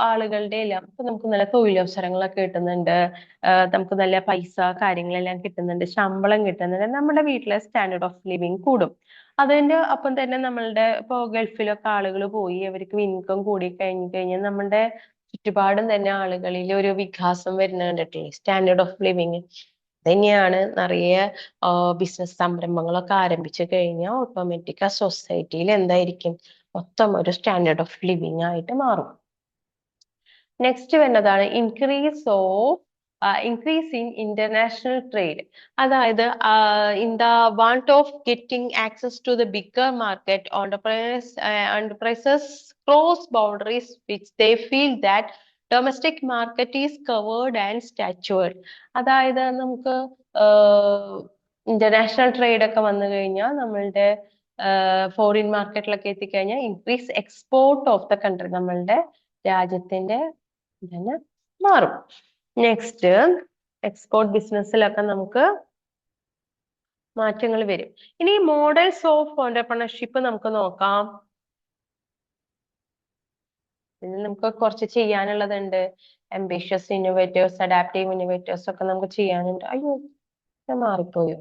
ആളുകളുടെ എല്ലാം ഇപ്പൊ നമുക്ക് നല്ല തൊഴിലവസരങ്ങളൊക്കെ കിട്ടുന്നുണ്ട്, നമുക്ക് നല്ല പൈസ കാര്യങ്ങളെല്ലാം കിട്ടുന്നുണ്ട്, ശമ്പളം കിട്ടുന്നുണ്ട്, നമ്മുടെ വീട്ടിലെ സ്റ്റാൻഡേർഡ് ഓഫ് ലിവിങ് കൂടും. അതിന്റെ ഒപ്പം തന്നെ നമ്മളുടെ ഇപ്പൊ ഗൾഫിലൊക്കെ ആളുകൾ പോയി അവർക്ക് ഇൻകം കൂടി കഴിഞ്ഞു കഴിഞ്ഞാൽ നമ്മുടെ ചുറ്റുപാടും തന്നെ ആളുകളിൽ ഒരു വികാസം വരുന്നത് കണ്ടിട്ടില്ലേ, സ്റ്റാൻഡേർഡ് ഓഫ് ലിവിങ്. തന്നെയാണ് നിറയെ ബിസിനസ് സംരംഭങ്ങളൊക്കെ ആരംഭിച്ചു കഴിഞ്ഞാൽ ഓട്ടോമാറ്റിക് ആ സൊസൈറ്റിയിൽ എന്തായിരിക്കും മൊത്തം ഒരു സ്റ്റാൻഡേർഡ് ഓഫ് ലിവിങ് ആയിട്ട് മാറും. നെക്സ്റ്റ് വരുന്നതാണ് ഇൻക്രീസ് ഇൻ ഇന്റർനാഷണൽ ട്രേഡ്. അതായത് in the want of getting access to the bigger market, enterprises cross boundaries which they feel that domestic market is covered and saturated. അതായത് നമുക്ക് ഇന്റർനാഷണൽ ട്രേഡ് ഒക്കെ വന്നു കഴിഞ്ഞാൽ നമ്മളുടെ ഫോറിൻ മാർക്കറ്റിലൊക്കെ എത്തിക്കഴിഞ്ഞാൽ increase export of the country, നമ്മളുടെ രാജ്യത്തിന്റെ തന്നെ മാറും. നെക്സ്റ്റ് എക്സ്പോർട്ട് ബിസിനസ്സിലൊക്കെ നമുക്ക് മാറ്റങ്ങൾ വരും. ഇനി മോഡൽസ് ഓഫ് എന്റർപ്രണർഷിപ്പ് നമുക്ക് നോക്കാം. ഇതിൽ നമുക്ക് കുറച്ച് ചെയ്യാനുള്ളതുണ്ട്. ambitious innovators, adaptive innovators ഒക്കെ നമുക്ക് ചെയ്യാനുണ്ട്. അയ്യോ ഞാൻ മാറിപ്പോയോ?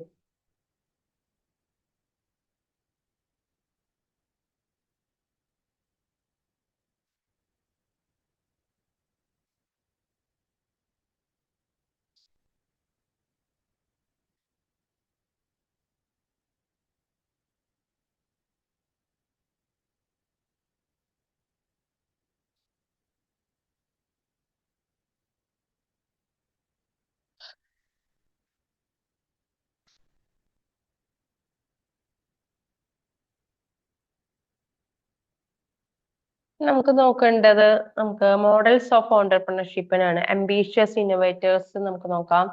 നമുക്ക് നോക്കേണ്ടത് നമുക്ക് മോഡൽസ് ഓഫ് ഓണ്ടർപ്രണർഷിപ്പിനാണ്. ambitious innovators നമുക്ക് നോക്കാം.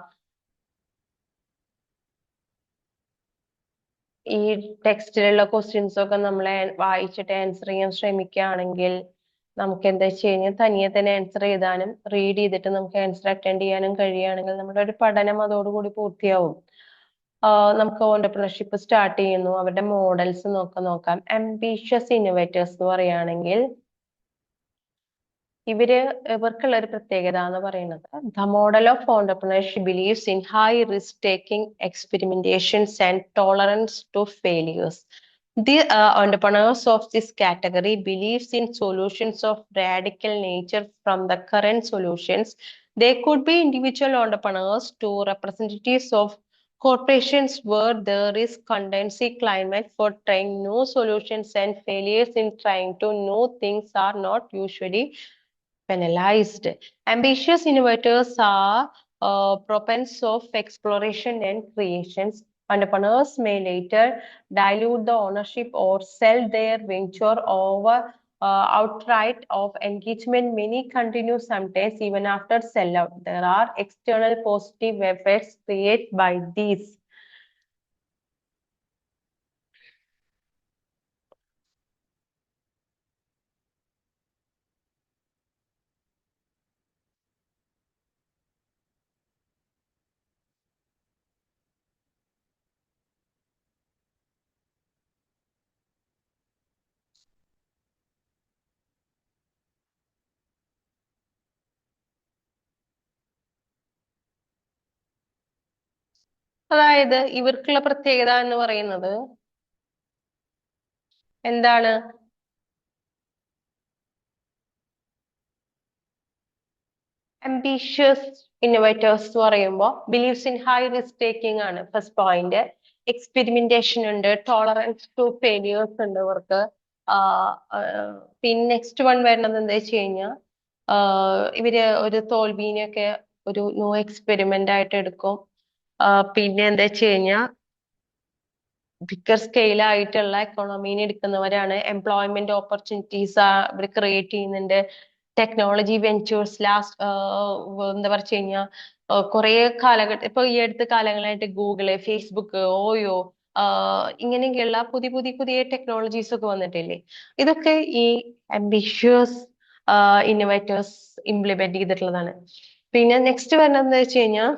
ഈ ടെക്സ്റ്റിലുള്ള ക്വസ്റ്റ്യൻസ് ഒക്കെ നമ്മളെ വായിച്ചിട്ട് ആൻസർ ചെയ്യാൻ ശ്രമിക്കുകയാണെങ്കിൽ നമുക്ക് എന്താ വെച്ച് കഴിഞ്ഞാൽ തനിയെ തന്നെ ആൻസർ ചെയ്താനും റീഡ് ചെയ്തിട്ട് നമുക്ക് ആൻസർ അറ്റൻഡ് ചെയ്യാനും കഴിയുകയാണെങ്കിൽ നമ്മുടെ ഒരു പഠനം അതോടുകൂടി പൂർത്തിയാവും. നമുക്ക് ഓണ്ടർപ്രണർഷിപ്പ് സ്റ്റാർട്ട് ചെയ്യുന്നു, അവരുടെ മോഡൽസ് നോക്കാം. ambitious innovators എന്ന് പറയുകയാണെങ്കിൽ ഇവർക്കുള്ള ഒരു പ്രത്യേകത എന്ന് പറയുന്നത് the model of entrepreneurship believes in high risk taking, experimentations and tolerance to failures. The entrepreneurs of this category believes in solutions of radical nature from the current solutions. They could be individual entrepreneurs to representatives of corporations where there is contingency climate for trying new solutions, and failures in trying to new things are not usually penalized. Ambitious innovators are proponents of exploration and creations. Entrepreneurs may later dilute the ownership or sell their venture over outright of engagement. Many continue sometimes even after sellout. There are external positive effects created by these. അതായത് ഇവർക്കുള്ള പ്രത്യേകത എന്ന് പറയുന്നത് എന്താണ്? ambitious innovators എന്ന് പറയുമ്പോൾ believes in high risk taking ആണ് ഫസ്റ്റ് പോയിന്റ്. എക്സ്പെരിമെന്റേഷൻ ഉണ്ട്, ടോളറൻസ് ടു ഫെയിലിയേഴ്സ് ഉണ്ട് ഇവർക്ക്. പിന്നെ നെക്സ്റ്റ് വൺ വരുന്നത് എന്താ വെച്ച് കഴിഞ്ഞാൽ ഇവര് ഒരു തോൽവീനെയൊക്കെ ഒരു ന്യൂ എക്സ്പെരിമെന്റ് ആയിട്ട് എടുക്കും. പിന്നെ എന്താ വെച്ച് കഴിഞ്ഞാൽ ബിഗർ സ്കെയിൽ ആയിട്ടുള്ള എക്കോണമീനെ എടുക്കുന്നവരാണ്. എംപ്ലോയ്മെന്റ് ഓപ്പർച്യൂണിറ്റീസ് ഇവർ ക്രിയേറ്റ് ചെയ്യുന്നുണ്ട്. ടെക്നോളജി വെഞ്ചേഴ്സ് എന്താ പറഞ്ഞു കഴിഞ്ഞാൽ കുറെ കാലഘട്ടം ഇപ്പൊ ഈ അടുത്ത കാലങ്ങളായിട്ട് ഗൂഗിള്, ഫേസ്ബുക്ക്, ഓയോ ഇങ്ങനെയൊക്കെയുള്ള പുതിയ ടെക്നോളജീസ് ഒക്കെ വന്നിട്ടില്ലേ? ഇതൊക്കെ ഈ ambitious ഇന്നോവേറ്റേഴ്സ് ഇംപ്ലിമെന്റ് ചെയ്തിട്ടുള്ളതാണ്. പിന്നെ നെക്സ്റ്റ് വരുന്നത് എന്താ വെച്ച് കഴിഞ്ഞാൽ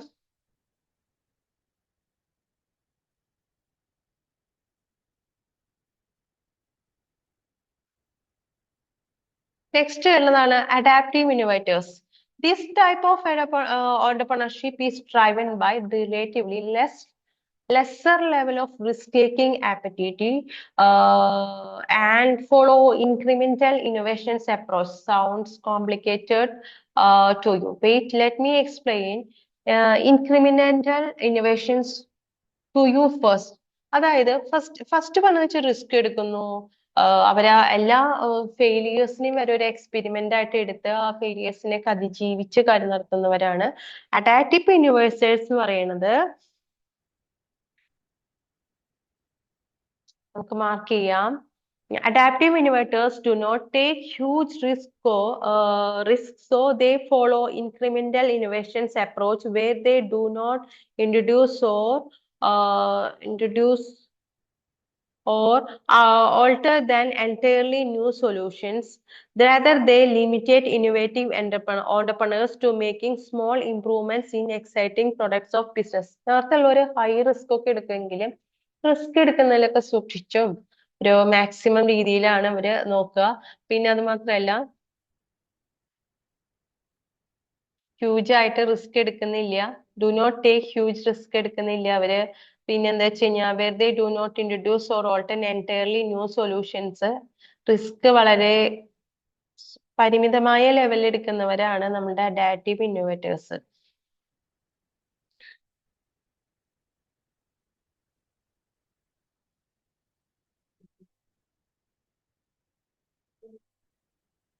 നെക്സ്റ്റ് വരുന്നതാണ് adaptive innovators. This type of entrepreneurship is driven by relatively lesser level of risk-taking aptitude and follow incremental innovations approach. Sounds complicated to you. Wait, let me explain incremental innovations to you first. അതായത് ഫസ്റ്റ് പറഞ്ഞ വെച്ചാൽ റിസ്ക് എടുക്കുന്നു, അവര് എല്ലാ ഫെയിലിയേഴ്സിനെയും വരെ ഒരു എക്സ്പെരിമെന്റ് ആയിട്ട് എടുത്ത് ആ ഫെയിലിയേഴ്സിനെ അതിജീവിച്ച് കാര്യം നടത്തുന്നവരാണ്. അഡാപ്റ്റീവ് ഇന്നോവേറ്റേഴ്സ് എന്ന് പറയുന്നത് നമുക്ക് മാർക്ക് ചെയ്യാം. Adaptive innovators do not take huge risks, so they follow incremental innovations approach where they do not introduce or alter than entirely new solutions. Rather, they limited innovative entrepreneurs to making small improvements in exciting products of business. നേരത്തെ ഒരു ഹൈ റിസ്ക് ഒക്കെ എടുക്കുമെങ്കിലും റിസ്ക് എടുക്കുന്നതിലൊക്കെ സൂക്ഷിച്ചും ഒരു മാക്സിമം രീതിയിലാണ് അവര് നോക്കുക. പിന്നെ അത് മാത്രമല്ല ഹ്യൂജ് ആയിട്ട് റിസ്ക് എടുക്കുന്നില്ല. Do not take huge risk എടുക്കുന്നില്ല അവര്. പിന്നെ എന്താ വെച്ച് കഴിഞ്ഞാൽ വെറുതെ do not introduce or alter entirely new solutions. Risk വളരെ പരിമിതമായ ലെവലിൽ എടുക്കുന്നവരാണ് നമ്മുടെ adaptive innovators.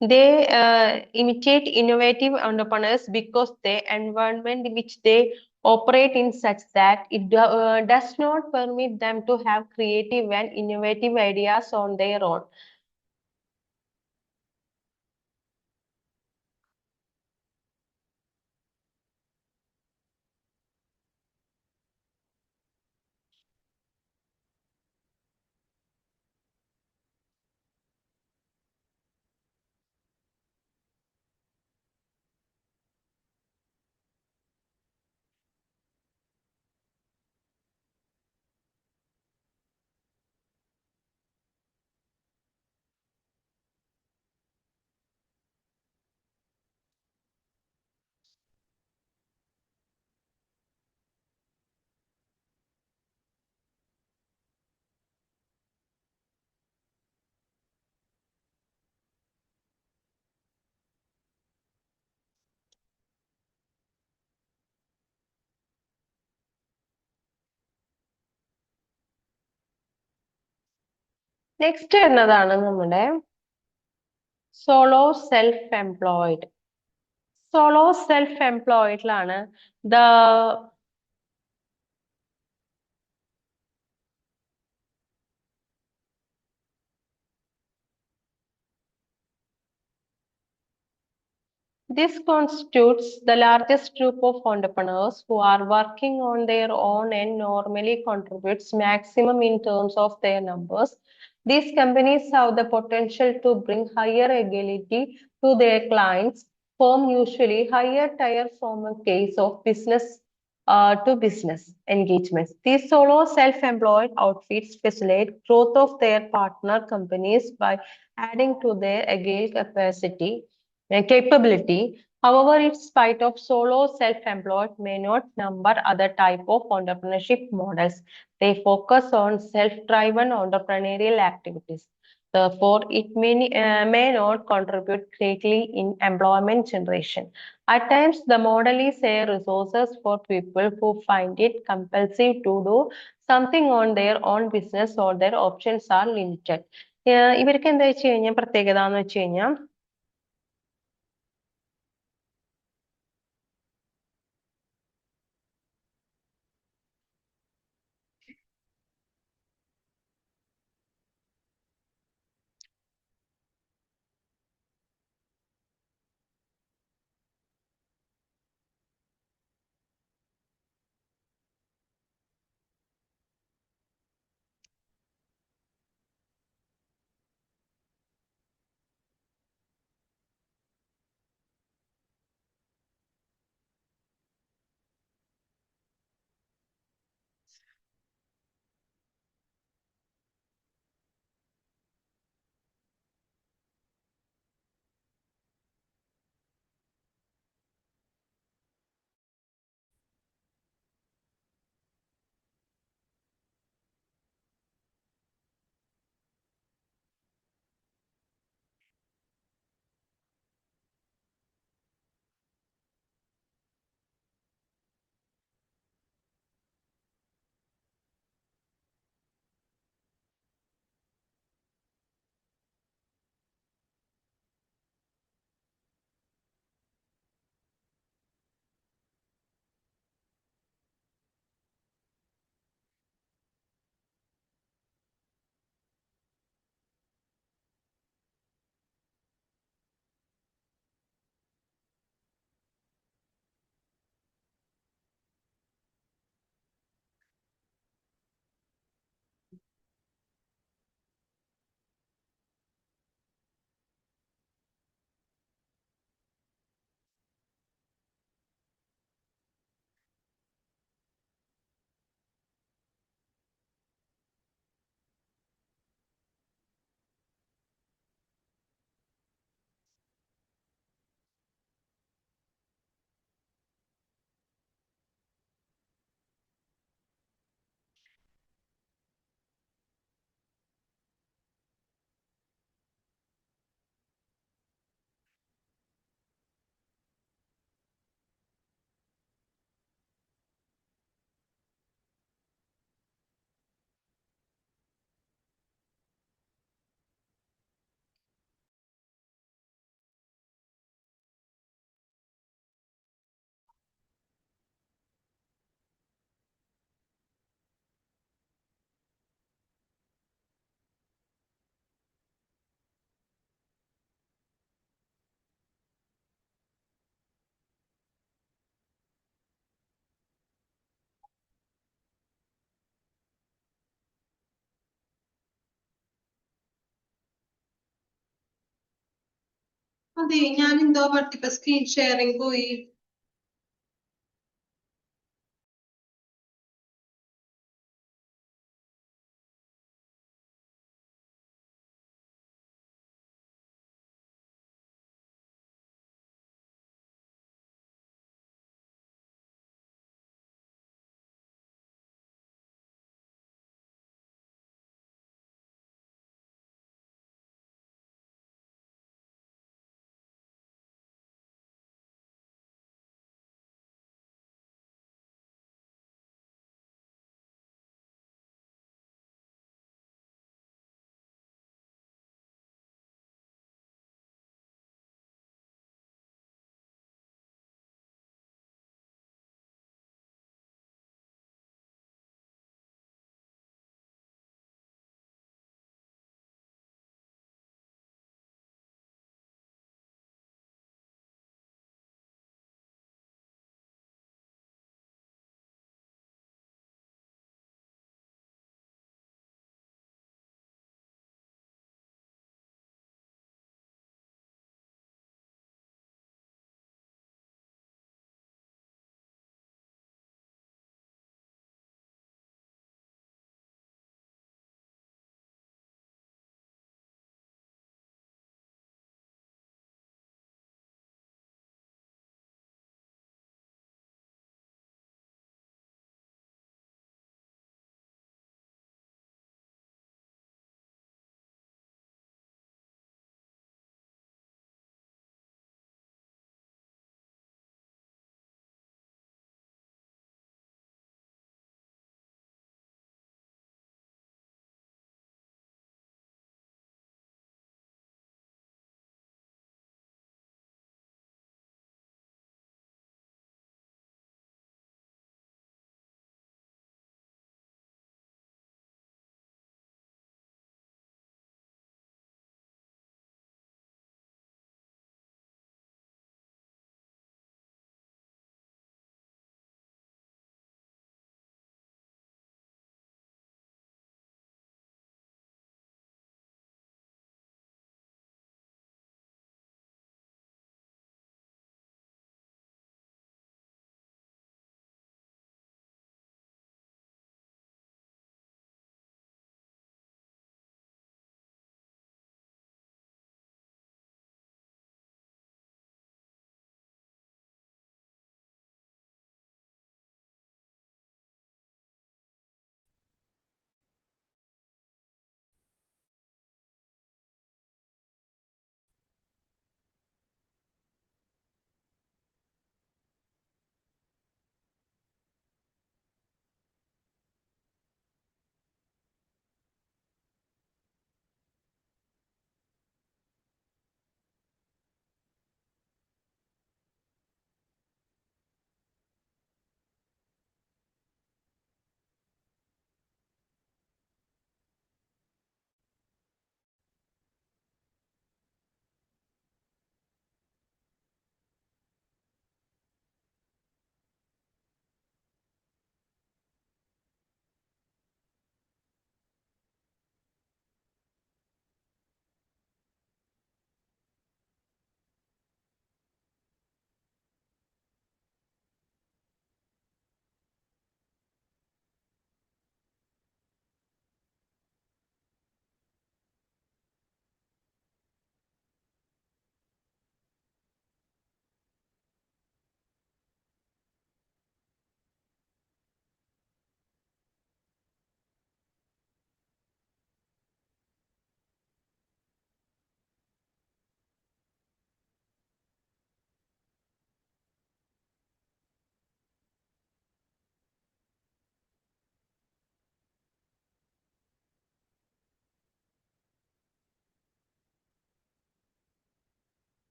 They imitate innovative entrepreneurs because the environment which they operate in such that it does not permit them to have creative and innovative ideas on their own. Next വരുന്നതാണ് നമ്മുടെ solo self employed. Solo self എംപ്ലോയിഡിലാണ് the This constitutes the largest group of entrepreneurs who are working on their own and normally contributes maximum in terms of their numbers. These companies have the potential to bring higher agility to their clients, form usually higher tier from a case of business to business engagements. These solo self-employed outfits facilitate growth of their partner companies by adding to their agile capability. However, in spite of solo self-employed may not number other type of entrepreneurship models. They focus on self-driven entrepreneurial activities. Therefore, it may not contribute greatly in employment generation. At times, the model is a resources for people who find it compulsive to do something on their own business or their options are limited. ഇവർക്ക് എന്താ വെച്ച് കഴിഞ്ഞാൽ പ്രത്യേകത എന്ന് വെച്ച് കഴിഞ്ഞാൽ അതെ, ഞാൻ എന്തോ പറ്റിപ്പോ സ്ക്രീൻ ഷെയറിംഗ് പോയി.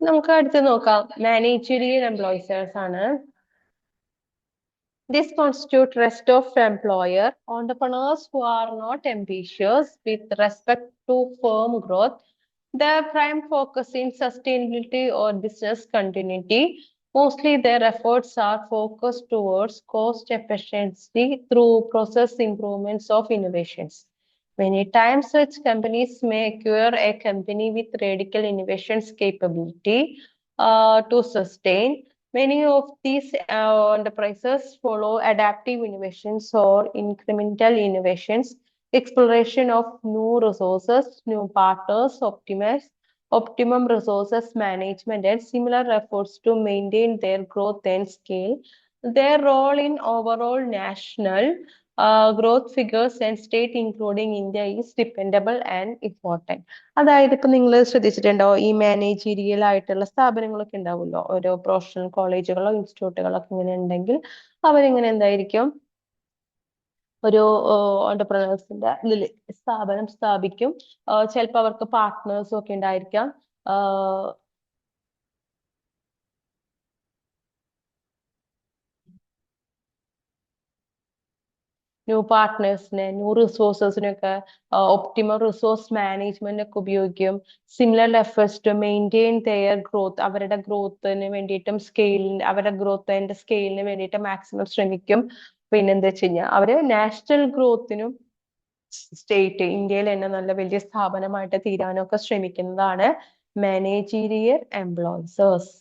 നമുക്ക് അടുത്ത് നോക്കാം മാനേജറിയൽ എംപ്ലോയീസ് ആണ്. This constitutes rest of employer, entrepreneurs who are not ambitious with respect to firm growth. Their prime focus in sustainability or business continuity. Mostly their efforts are focused towards cost efficiency through process improvements of innovations. Many times such companies may acquire a company with radical innovations capability to sustain. Many of these enterprises follow adaptive innovations or incremental innovations, exploration of new resources, new partners, optimum resources management, and similar efforts to maintain their growth and scale. Their role in overall national growth figures and state, including India, is dependable and important. അതായത് ഇപ്പൊ നിങ്ങൾ ശ്രദ്ധിച്ചിട്ടുണ്ടോ, ഈ മാനേജീരിയൽ ആയിട്ടുള്ള സ്ഥാപനങ്ങളൊക്കെ ഉണ്ടാവുമല്ലോ, ഓരോ പ്രൊഫഷണൽ കോളേജുകളോ ഇൻസ്റ്റിറ്റ്യൂട്ടുകളോ ഒക്കെ ഇങ്ങനെ ഉണ്ടെങ്കിൽ അവരിങ്ങനെ എന്തായിരിക്കും, ഒരു എന്റർപ്രണേഴ്സിന്റെ ഇതില് സ്ഥാപനം സ്ഥാപിക്കും. ചിലപ്പോൾ അവർക്ക് പാർട്ട്നേഴ്സും ഒക്കെ ഉണ്ടായിരിക്കാം. ന്യൂ പാർട്ട്നേഴ്സിനെ, ന്യൂ റിസോഴ്സസിനൊക്കെ ഒപ്റ്റിമം റിസോഴ്സ് മാനേജ്മെന്റ് ഒക്കെ ഉപയോഗിക്കും. Similar efforts to maintain their growth, അവരുടെ ഗ്രോത്തിന് വേണ്ടിയിട്ടും അവരുടെ ഗ്രോത്തിന്റെ സ്കെയിലിന് വേണ്ടിയിട്ട് മാക്സിമം ശ്രമിക്കും. പിന്നെ എന്താ വെച്ച് കഴിഞ്ഞാൽ അവര് നാഷണൽ ഗ്രോത്തിനും സ്റ്റേറ്റ് ഇന്ത്യയിൽ തന്നെ നല്ല വലിയ സ്ഥാപനമായിട്ട് തീരാനൊക്കെ ശ്രമിക്കുന്നതാണ് മാനേജീരിയൽ എംപ്ലോയീസ്.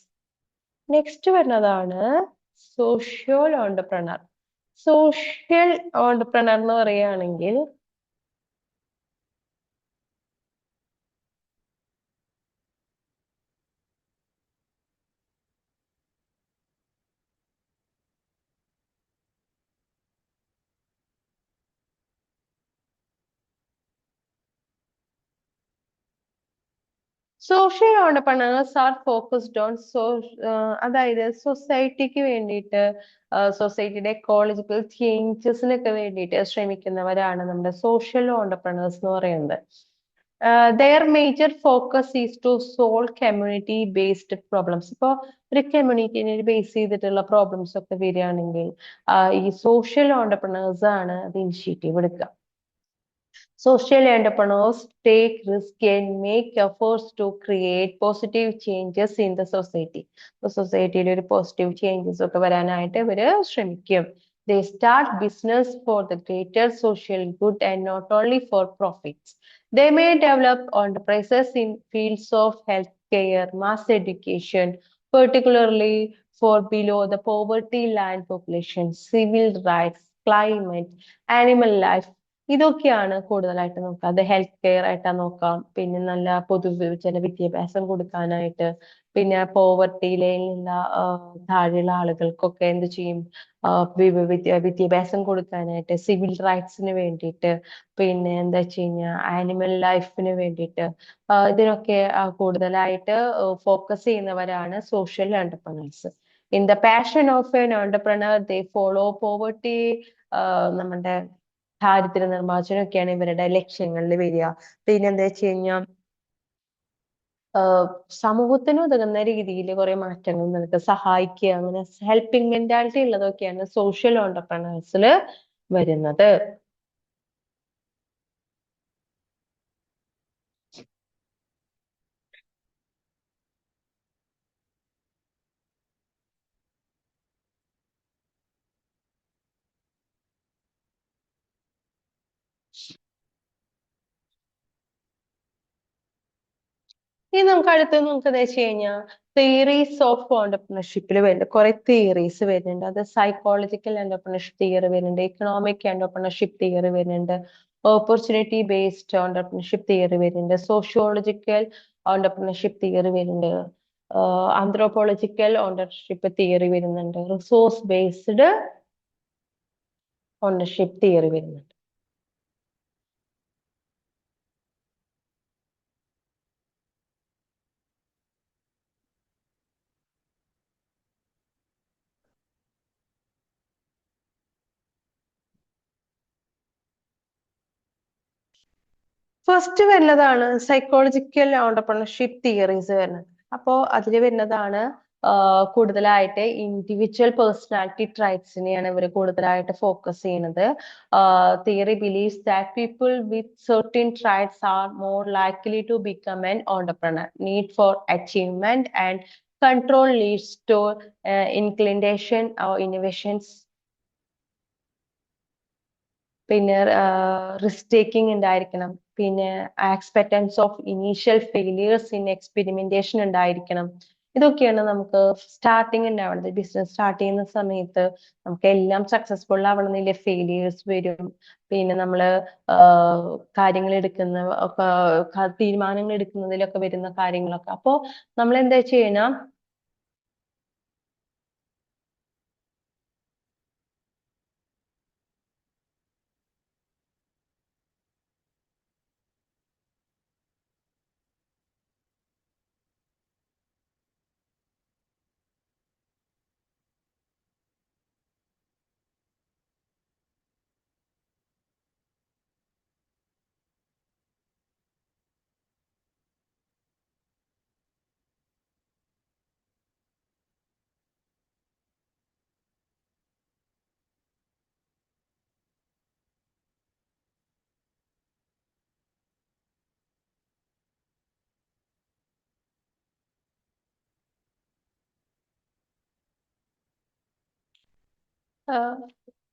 നെക്സ്റ്റ് വരുന്നതാണ് സോഷ്യൽ ഓണ്ടർപ്രണർ. സോഷ്യൽ ഓണ്ടർപ്രണർ എന്ന് പറയുകയാണെങ്കിൽ social entrepreneurs R focused on അതായത് സൊസൈറ്റിക്ക് വേണ്ടിയിട്ട്, സൊസൈറ്റിയുടെ എക്കോളജിക്കൽ ചേഞ്ചസിനൊക്കെ വേണ്ടിയിട്ട് ശ്രമിക്കുന്നവരാണ് നമ്മുടെ സോഷ്യൽ ഓണ്ടർപ്രണേഴ്സ് എന്ന് പറയുന്നത്. Their major focus is to solve community based problems. ഇപ്പൊ ഒരു കമ്മ്യൂണിറ്റിനെ ബേസ് ചെയ്തിട്ടുള്ള പ്രോബ്ലംസ് ഒക്കെ വരികയാണെങ്കിൽ ഈ സോഷ്യൽ ഓണ്ടർപ്രണേഴ്സ് ആണ് അത് ഇനിഷ്യേറ്റീവ് എടുക്കുക. Social entrepreneurs take risk and make efforts to create positive changes in the society. സൊസൈറ്റിയിൽ ഒരു പോസിറ്റീവ് ചേഞ്ചസ് ഒക്കെ വരാനായിട്ട് ഇവര് ശ്രമിക്കും. They start business for the greater social good and not only for profits. They may develop enterprises in fields of healthcare, mass education, particularly for below the poverty line population, civil rights, climate, animal life. ഇതൊക്കെയാണ് കൂടുതലായിട്ട് നോക്കുക. അത് ഹെൽത്ത് കെയർ ആയിട്ടാ നോക്കാം, പിന്നെ നല്ല പൊതുജന വിദ്യാഭ്യാസം കൊടുക്കാനായിട്ട്, പിന്നെ പോവർട്ടിയിലുള്ള താഴെയുള്ള ആളുകൾക്കൊക്കെ എന്ത് ചെയ്യും, വിദ്യാഭ്യാസം കൊടുക്കാനായിട്ട്, സിവിൽ റൈറ്റ്സിന് വേണ്ടിയിട്ട്, പിന്നെ എന്താ വെച്ച് കഴിഞ്ഞാൽ ആനിമൽ ലൈഫിന് വേണ്ടിയിട്ട്, ഇതിനൊക്കെ കൂടുതലായിട്ട് ഫോക്കസ് ചെയ്യുന്നവരാണ് social entrepreneurs. In the passion of N entrepreneur they follow poverty, നമ്മുടെ ദാരിദ്ര്യ നിർമ്മാർജ്ജനമൊക്കെയാണ് ഇവരുടെ ലക്ഷ്യങ്ങളിൽ വരിക. പിന്നെ എന്താ വെച്ച് കഴിഞ്ഞാൽ സമൂഹത്തിന് ഉതകുന്ന രീതിയിൽ കുറെ മാറ്റങ്ങൾ നൽകുക, സഹായിക്കുക, അങ്ങനെ ഹെൽപ്പിംഗ് മെന്റാലിറ്റി ഉള്ളതൊക്കെയാണ് സോഷ്യൽ ഓണ്ടർപ്രണേഴ്സിൽ വരുന്നത്. ഇനി നമുക്ക് അടുത്ത് നമുക്ക് എന്താ വെച്ച് കഴിഞ്ഞാൽ തിയറീസ് ഓഫ് ഓണ്ടർപ്രണർഷിപ്പിൽ വരുന്നുണ്ട്, കുറെ തിയറീസ് വരുന്നുണ്ട്. അത് സൈക്കോളജിക്കൽ എന്റർപ്രണർഷിപ്പ് തിയറി വരുന്നുണ്ട്, ഇക്കണോമിക് എന്റർപ്രണർഷിപ്പ് തിയറി വരുന്നുണ്ട്, ഓപ്പർച്യൂണിറ്റി ബേസ്ഡ് ഓണ്ടർപ്രണർഷിപ്പ് തിയറി വരുന്നുണ്ട്, സോഷ്യോളജിക്കൽ ഓണ്ടർപ്രണർഷിപ്പ് തിയറി വരുന്നുണ്ട്, ആന്ത്രോപോളജിക്കൽ ഓണ്ടർഷിപ്പ് തിയറി വരുന്നുണ്ട്, റിസോഴ്സ് ബേസ്ഡ് ഓണ്ടർഷിപ്പ് തിയറി വരുന്നുണ്ട്. ഫസ്റ്റ് വരുന്നതാണ് സൈക്കോളജിക്കൽ ഓണ്ടർപ്രണർഷിപ്പ് തിയറീസ് വരുന്നത്. അപ്പോൾ അതിൽ വരുന്നതാണ് കൂടുതലായിട്ട് ഇൻഡിവിജ്വൽ പേഴ്സണാലിറ്റി ട്രൈറ്റ്സിനെയാണ് ഇവർ കൂടുതലായിട്ട് ഫോക്കസ് ചെയ്യുന്നത്. Theory believes that people with certain traits are more likely to become an entrepreneur. Need for achievement and control leads to inclination or innovations. പിന്നെ റിസ്ക് ടേക്കിംഗ് ഉണ്ടായിരിക്കണം, പിന്നെ acceptance of initial failures in experimentation ഉണ്ടായിരിക്കണം. ഇതൊക്കെയാണ് നമുക്ക് സ്റ്റാർട്ടിങ് ഉണ്ടാവുന്നത്. ബിസിനസ് സ്റ്റാർട്ട് ചെയ്യുന്ന സമയത്ത് നമുക്ക് എല്ലാം സക്സസ്ഫുൾ ആവണമെന്നില്ല, ഫെയിലിയേഴ്സ് വരും. പിന്നെ നമ്മള് കാര്യങ്ങൾ എടുക്കുന്ന തീരുമാനങ്ങൾ എടുക്കുന്നതിലൊക്കെ വരുന്ന കാര്യങ്ങളൊക്കെ. അപ്പോ നമ്മൾ എന്താ ചെയ്യണം,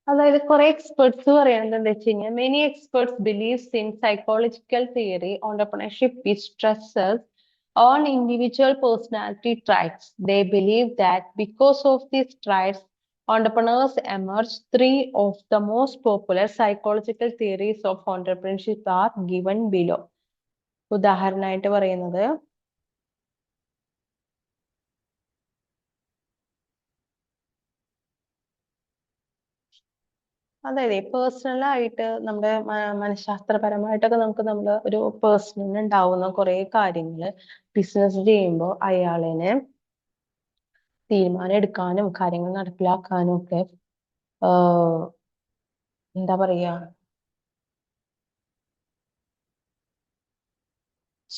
അതായത് കുറെ എക്സ്പെർട്സ് പറയുന്നത് എന്താ വെച്ച് കഴിഞ്ഞാൽ, many experts believes in psychological theory entrepreneurship which stresses on individual personality traits. They believe that because of these traits, entrepreneurs emerge. Three of the most popular psychological theories of entrepreneurship are given below. ഉദാഹരണമായിട്ട് പറയുന്നത്, അതായത് പേഴ്സണൽ ആയിട്ട് നമ്മുടെ മനഃശാസ്ത്രപരമായിട്ടൊക്കെ നമുക്ക് നമ്മുടെ ഒരു പേഴ്സണിന് ഉണ്ടാവുന്ന കുറെ കാര്യങ്ങൾ ബിസിനസ് ചെയ്യുമ്പോൾ അയാളിന് തീരുമാനം എടുക്കാനും കാര്യങ്ങൾ നടപ്പിലാക്കാനും ഒക്കെ എന്താ പറയാ,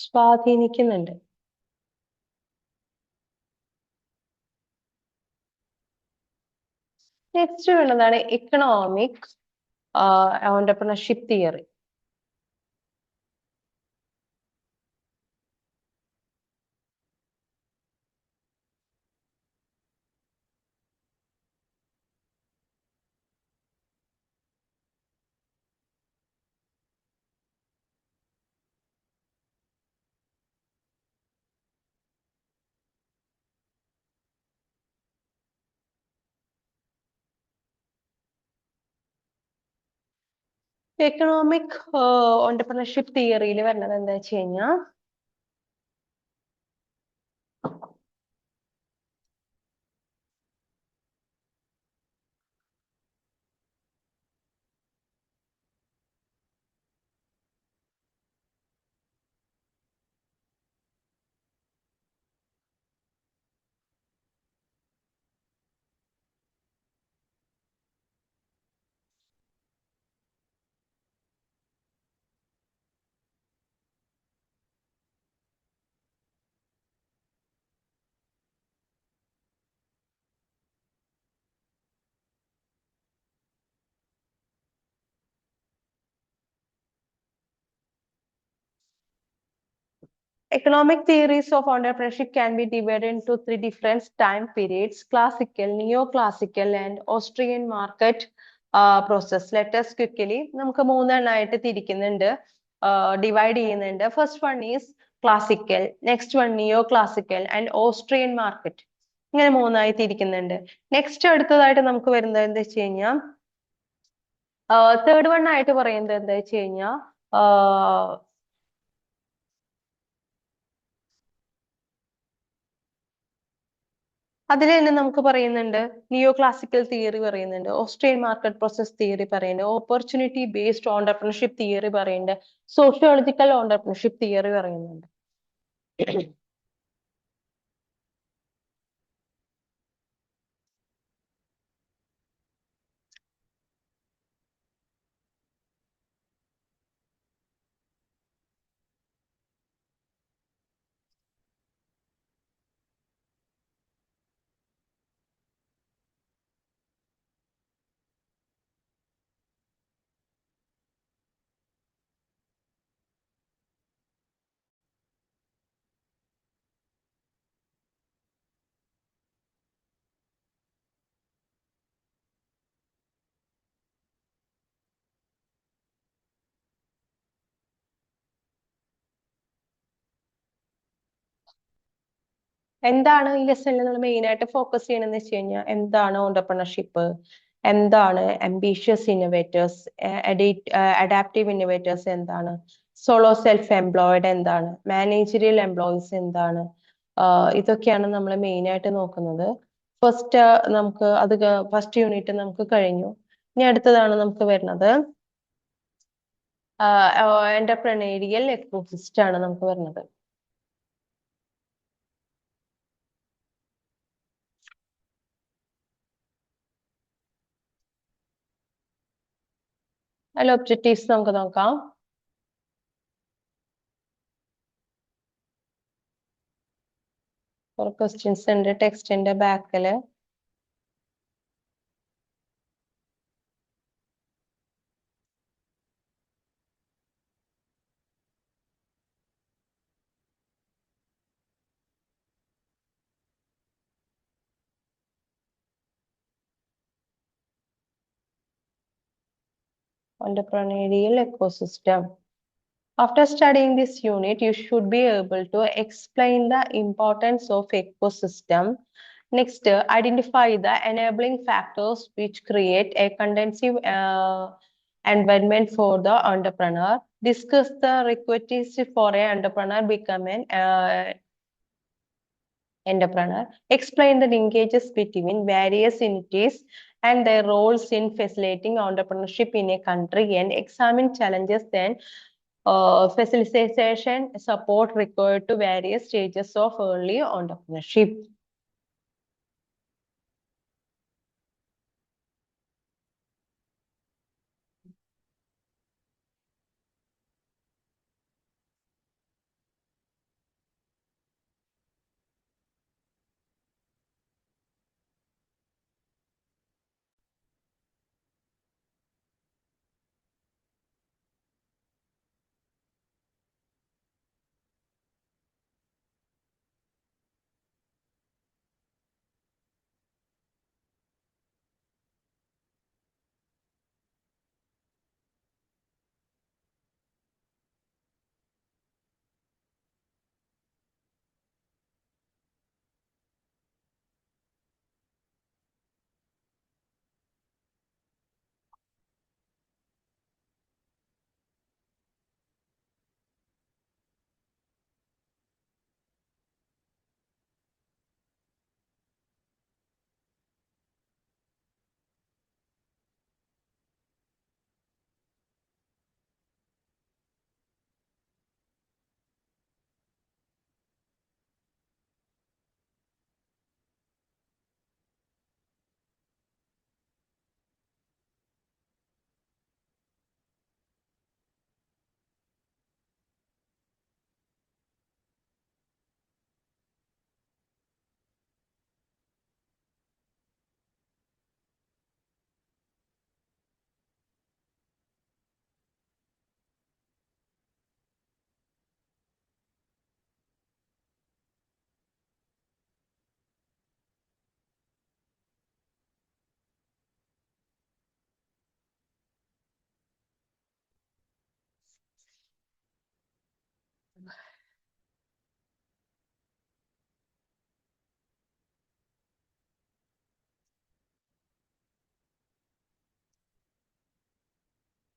സ്വാധീനിക്കുന്നുണ്ട്. നെക്സ്റ്റ് വേണ്ടതാണ് economic entrepreneurship theory. Economic entrepreneurship തിയറിയിൽ വരുന്നത് എന്താ വെച്ച് കഴിഞ്ഞാൽ, economic theories of entrepreneurship can be divided into three different time periods: classical, neoclassical, and Austrian market process. Let us quickly നമുക്ക് മൂന്നെണ്ണമായിട്ട് തിരിക്കുന്നുണ്ട്, ഡിവൈഡ് ചെയ്യുന്നുണ്ട്. First one is classical, next one neo classical and Austrian market. ഇങ്ങനെ മൂന്നായി തിരിക്കുന്നുണ്ട്. നെക്സ്റ്റ് അടുത്തതായിട്ട് നമുക്ക് വരുന്നത് എന്താ വെച്ച് കഴിഞ്ഞാൽ, തേർഡ് വൺ ആയിട്ട് പറയുന്നത് എന്താ വെച്ച് കഴിഞ്ഞാൽ, അതിൽ തന്നെ നമുക്ക് പറയുന്നുണ്ട് നിയോ ക്ലാസിക്കൽ തിയറി പറയുന്നുണ്ട്, ഓസ്ട്രിയൻ മാർക്കറ്റ് പ്രോസസ് തിയറി പറയുന്നുണ്ട്, ഓപ്പർച്യൂണിറ്റി ബേസ്ഡ് ഓണ്ടർപ്രണർഷിപ്പ് തിയറി പറയുന്നുണ്ട്, സോഷ്യോളജിക്കൽ ഓണ്ടർപ്രണർഷിപ്പ് തിയറി പറയുന്നുണ്ട്. എന്താണ് ഈ ലെസണിൽ നമ്മൾ മെയിൻ ആയിട്ട് ഫോക്കസ് ചെയ്യണമെന്ന് വെച്ച് കഴിഞ്ഞാൽ എന്താണ് ഓണ്ടർപ്രണർഷിപ്പ്, എന്താണ് ambitious innovators, അഡാപ്റ്റീവ് ഇന്നോവേറ്റേഴ്സ് എന്താണ്, സോളോ സെൽഫ് എംപ്ലോയിഡ് എന്താണ്, മാനേജറിയൽ എംപ്ലോയീസ് എന്താണ്, ഇതൊക്കെയാണ് നമ്മൾ മെയിൻ ആയിട്ട് നോക്കുന്നത്. ഫസ്റ്റ് നമുക്ക് അത് ഫസ്റ്റ് യൂണിറ്റ് നമുക്ക് കഴിഞ്ഞു. ഇനി അടുത്തതാണ് നമുക്ക് വരുന്നത് എന്റർപ്രണേറിയൽ എക്കോസിസ്റ്റം ആണ് നമുക്ക് വരുന്നത്. അതിൽ ഒബ്ജക്റ്റീവ്സ് നമുക്ക് നോക്കാം. ക്വസ്റ്റ്യൻസ് ഉണ്ട് ടെക്സ്റ്റിന്റെ ബാക്കില്. Entrepreneurial ecosystem. After studying this unit, you should be able to explain the importance of ecosystem. Next, identify the enabling factors which create a conducive environment for the entrepreneur. Discuss the requisites for an entrepreneur become an entrepreneur. Explain the linkages between various entities and their roles in facilitating entrepreneurship in a country, and examine challenges and facilitation support required to various stages of early entrepreneurship.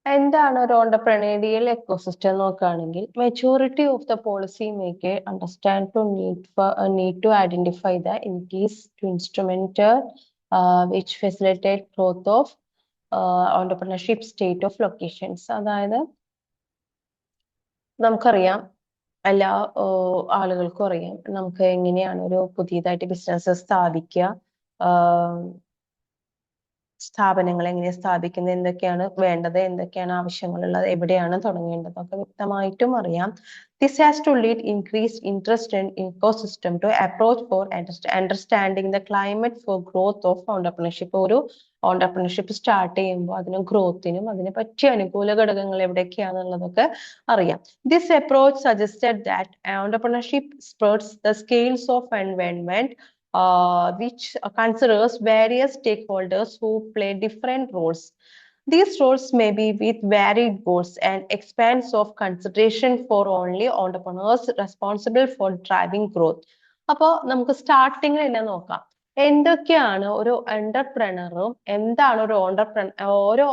എന്താണ് ഒരു ഓണ്ടർപ്രണേറിയൽ എക്കോസിസ്റ്റം നോക്കുകയാണെങ്കിൽ, majority of the policy maker understand to need to identify the entities to instrument which facilitate growth of entrepreneurship state of locations. അതായത് നമുക്കറിയാം, എല്ലാ ആളുകൾക്കും അറിയാം നമുക്ക് എങ്ങനെയാണ് ഒരു പുതിയതായിട്ട് ബിസിനസ് സ്ഥാപിക്കുക, സ്ഥാപനങ്ങൾ എങ്ങനെ സ്ഥാപിക്കുന്നത്, എന്തൊക്കെയാണ് വേണ്ടത്, എന്തൊക്കെയാണ് ആവശ്യങ്ങളുള്ളത്, എവിടെയാണ് തുടങ്ങേണ്ടത് ഒക്കെ വ്യക്തമായിട്ടും അറിയാം. This has to lead increased interest in ecosystem to approach for understanding the climate for growth of entrepreneurship. ഒരു ഓണ്ടർപ്രണർഷിപ്പ് സ്റ്റാർട്ട് ചെയ്യുമ്പോൾ അതിന് ഗ്രോത്തിനും അതിനെ പറ്റിയ അനുകൂല ഘടകങ്ങൾ എവിടെയൊക്കെയാണെന്നുള്ളതൊക്കെ അറിയാം. This approach suggested that entrepreneurship spreads the scales of environment which considers various stakeholders who play different roles. These roles may be with varied goals and expanse of consideration for only entrepreneurs responsible for driving growth. അപ്പോ നമുക്ക് സ്റ്റാർട്ടിങ്ങിൽ തന്നെ നോക്കാം എന്തൊക്കെയാണ് ഒരു എന്റർപ്രണറും എന്താണ് ഒരു ഓരോ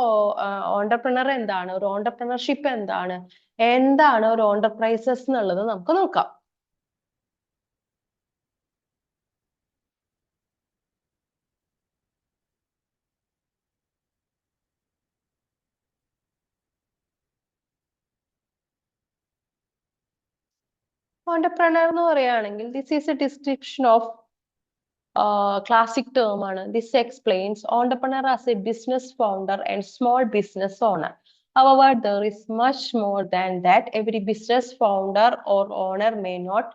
ഓണ്ടർപ്രണർ എന്താണ് ഒരു ഓണ്ടർപ്രണർഷിപ്പ് എന്താണ് എന്താണ് ഒരു ഓണ്ടർപ്രൈസസ് എന്നുള്ളത് നമുക്ക് നോക്കാം. ഓണ്ടർപ്രണർ എന്ന് പറയുകയാണെങ്കിൽ this is A description of classic term ആണ്. This explains entrepreneur as a business founder and small business owner. However, there is much more than that. Every business founder or owner may not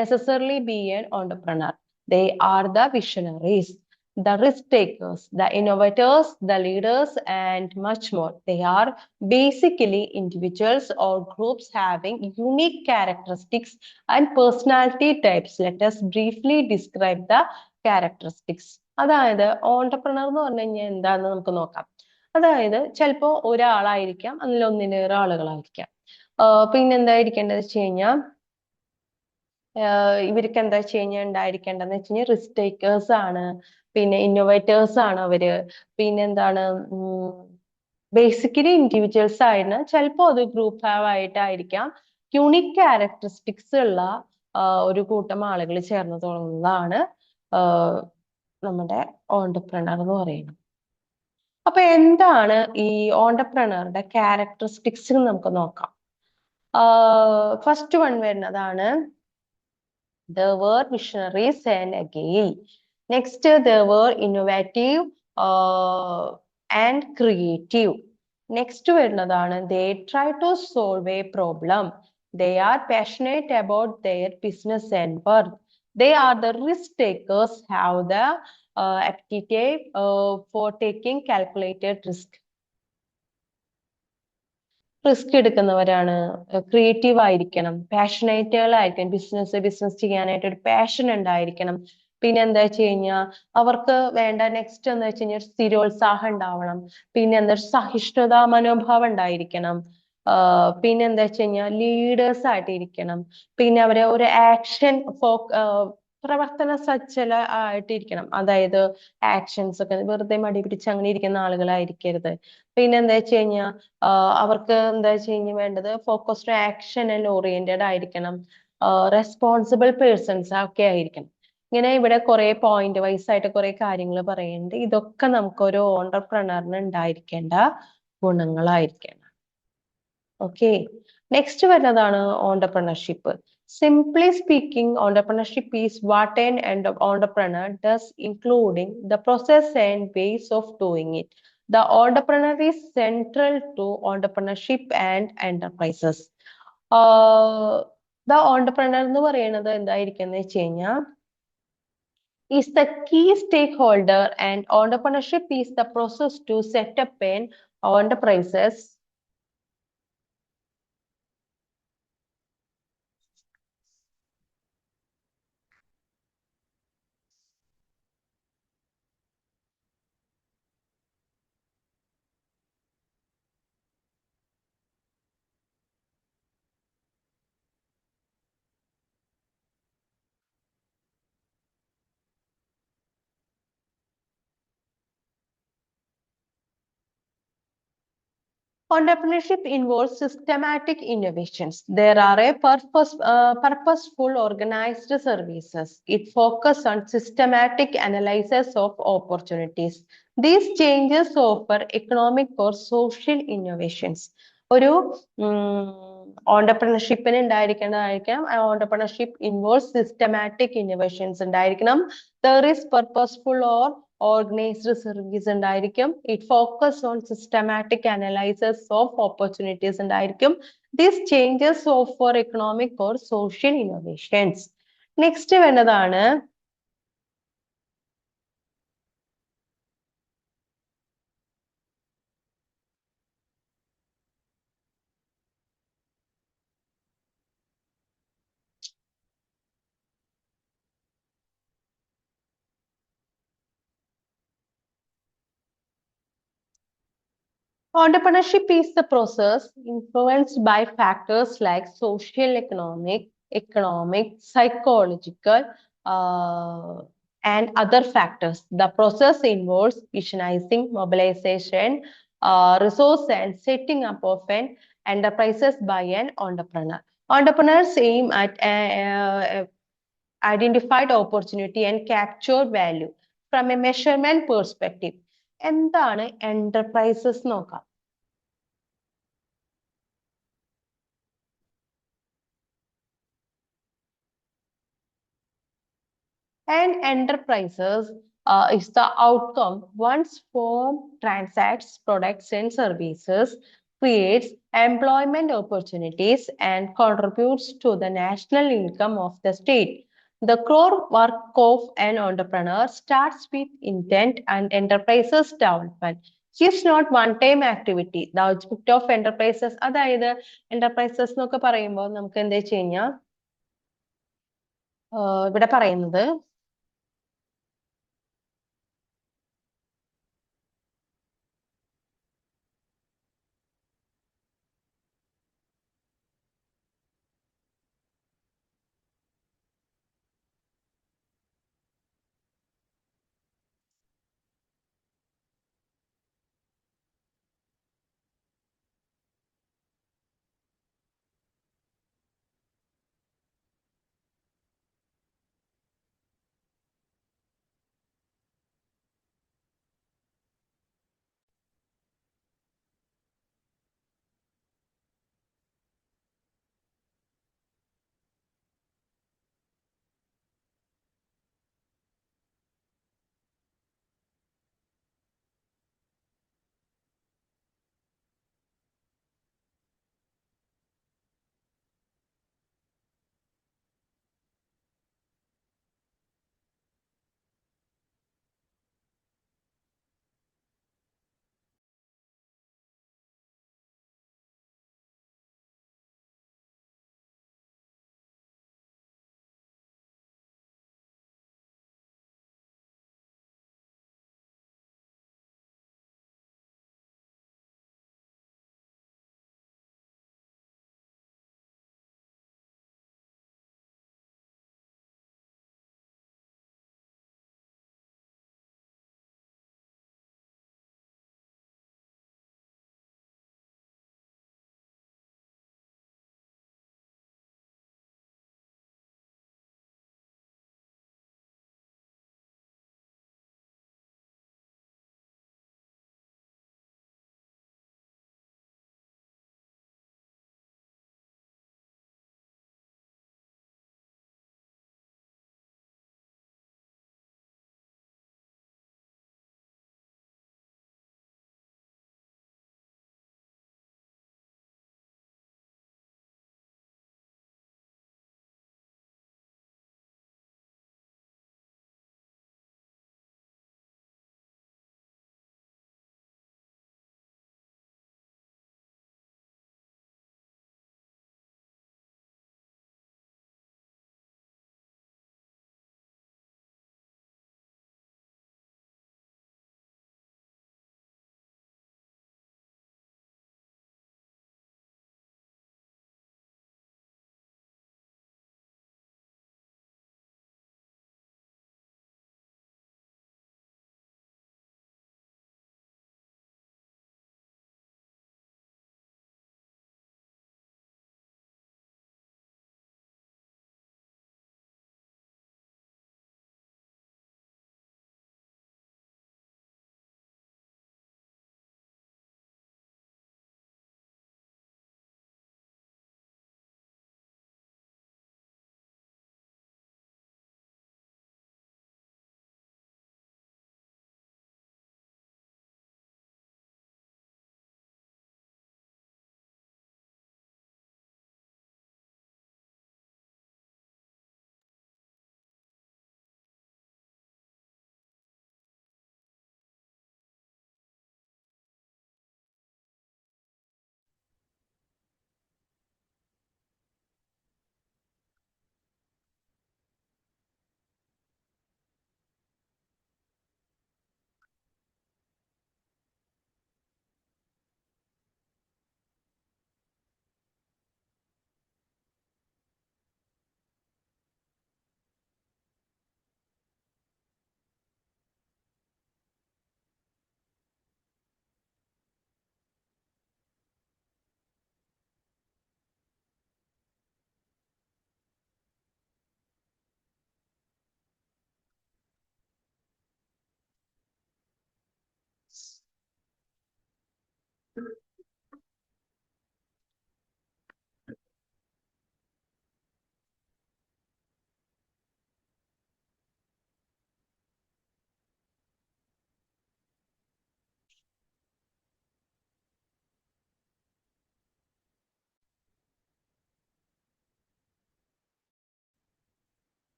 necessarily be an entrepreneur. They are the visionaries, the risk takers, the innovators, the leaders, and much more. They are basically individuals or groups having unique characteristics and personality types. Let us briefly describe the characteristics. അതായത് ഓണ്ടർപ്രണർ എന്ന് പറഞ്ഞു കഴിഞ്ഞാൽ എന്താന്ന് നമുക്ക് നോക്കാം. അതായത് ചിലപ്പോ ഒരാളായിരിക്കാം, അതിലൊന്നിലേറെ ആളുകളായിരിക്കാം. പിന്നെ എന്തായിരിക്കേണ്ടത് വെച്ച് കഴിഞ്ഞാൽ ഇവർക്ക് എന്താ വെച്ച് കഴിഞ്ഞാൽ ഉണ്ടായിരിക്കേണ്ടതെന്ന് വെച്ച് കഴിഞ്ഞാൽ റിസ്ക് ടേക്കേഴ്സ് ആണ്, പിന്നെ ഇന്നോവേറ്റേഴ്സ് ആണ് അവര്, പിന്നെ എന്താണ് ബേസിക്കലി ഇൻഡിവിജ്വൽസ് ആയിരുന്നു, ചിലപ്പോ അത് ഗ്രൂപ്പ് ആയിട്ടായിരിക്കാം. യുണീക് ക്യാരക്ടറിസ്റ്റിക്സ് ഉള്ള ഒരു കൂട്ടം ആളുകൾ ചേർന്ന് തുടങ്ങുന്നതാണ് നമ്മുടെ ഓണ്ടർപ്രണർ എന്ന് പറയുന്നത്. അപ്പൊ എന്താണ് ഈ ഓണ്ടർപ്രണറുടെ ക്യാരക്ടറിസ്റ്റിക്സ് നമുക്ക് നോക്കാം. ഫസ്റ്റ് വൺ വരുന്നതാണ് there were visionaries and agile. Next, there were innovative and creative. Next വരുന്നതാണ് they try to solve a problem. They are passionate about their business and work. They are the risk takers, have the aptitude for taking calculated risk. Risk എടുക്കുന്നവരാണ്, ക്രിയേറ്റീവ് ആയിരിക്കണം, പാഷനേറ്റുകളായിരിക്കണം, ബിസിനസ് ചെയ്യാനായിട്ട് ഒരു പാഷൻ ഉണ്ടായിരിക്കണം. പിന്നെ എന്താ വെച്ച് കഴിഞ്ഞാൽ അവർക്ക് വേണ്ട നെക്സ്റ്റ് എന്താ വെച്ച് കഴിഞ്ഞാൽ സ്ഥിരോത്സാഹം ഉണ്ടാവണം. പിന്നെ എന്താ സഹിഷ്ണുതാ മനോഭാവം ഉണ്ടായിരിക്കണം. പിന്നെ എന്താ വെച്ച് കഴിഞ്ഞാൽ ലീഡേഴ്സ് ആയിട്ട് ഇരിക്കണം. പിന്നെ അവരെ ഒരു ആക്ഷൻ പ്രവർത്തന സജ്ജല ആയിട്ടിരിക്കണം. അതായത് ആക്ഷൻസ് ഒക്കെ വെറുതെ മടി പിടിച്ച് അങ്ങനെ ഇരിക്കുന്ന ആളുകളായിരിക്കരുത്. പിന്നെ എന്താ വെച്ച് കഴിഞ്ഞാൽ അവർക്ക് എന്താ വെച്ച് കഴിഞ്ഞാൽ വേണ്ടത് ഫോക്കസ്ഡ് ആക്ഷൻ ആൻഡ് ഓറിയന്റഡ് ആയിരിക്കണം. റെസ്പോൺസിബിൾ പേഴ്സൺസ് ഒക്കെ ആയിരിക്കണം. ഇങ്ങനെ ഇവിടെ കുറെ പോയിന്റ് വൈസ് ആയിട്ട് കുറെ കാര്യങ്ങൾ പറയുന്നുണ്ട്. ഇതൊക്കെ നമുക്കൊരു ഓണ്ടർപ്രണറിന് ഉണ്ടായിരിക്കേണ്ട ഗുണങ്ങളായിരിക്കണം. ഓക്കെ, നെക്സ്റ്റ് വരുന്നതാണ് entrepreneurship. Simply speaking, entrepreneurship is what an entrepreneur does, including the process and ways of doing it. The entrepreneur is central to entrepreneurship and enterprises. The entrepreneur എന്ന് പറയുന്നത് എന്തായിരിക്കും വെച്ച് കഴിഞ്ഞാൽ is the key stakeholder, and entrepreneurship is the process to set up an enterprises. Entrepreneurship involves systematic innovations. There are a purposeful organized services. It focuses on systematic analysis of opportunities. These changes offer economic or social innovations. ഒരു ഓണ്ടർപ്രണർഷിപ്പിന് ഉണ്ടായിരിക്കേണ്ടതായിരിക്കാം. ഓണ്ടർപ്രണർഷിപ്പ് ഇൻവോൾവ്സ് സിസ്റ്റമാറ്റിക് ഇന്നോവേഷൻസ് ഉണ്ടായിരിക്കണം. There is purposeful or organised service ഉണ്ടായിരിക്കും. It focus on systematic analysis of opportunities ഉണ്ടായിരിക്കും. This changes offer economic or social innovations. Next വേണ്ടതാണ് entrepreneurship is the process influenced by factors like social, economic, psychological, and other factors. The process involves visionizing, mobilization, resource and setting up of an enterprises by an entrepreneur. Entrepreneurs aim at identified opportunity and captured value from a measurement perspective. എന്താണ് enterprises നോക്കാം. And enterprises is the outcome once firm transacts products and services, creates employment opportunities, and contributes to the national income of the state. The core work of an entrepreneur starts with intent and enterprises development. It's not one-time activity. The object of enterprises, അതായത് enterprises എന്നൊക്കെ പറയുമ്പോൾ നമുക്ക് എന്താ വെച്ച് കഴിഞ്ഞാൽ ഇവിടെ പറയുന്നത്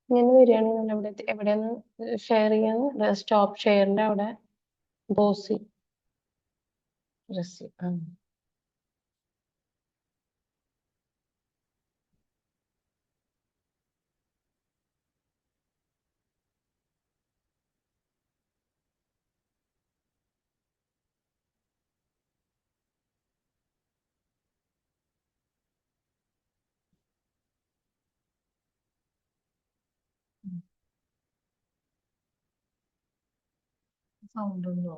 ഇങ്ങനെ വരികയാണെങ്കിൽ നമ്മൾ എവിടെയാണ് ഷെയർ ചെയ്യാന്ന് സ്റ്റോപ്പ് ഷെയറിന്റെ അവിടെ ബോസി റെസി സൗണ്ട് ഉണ്ടോ?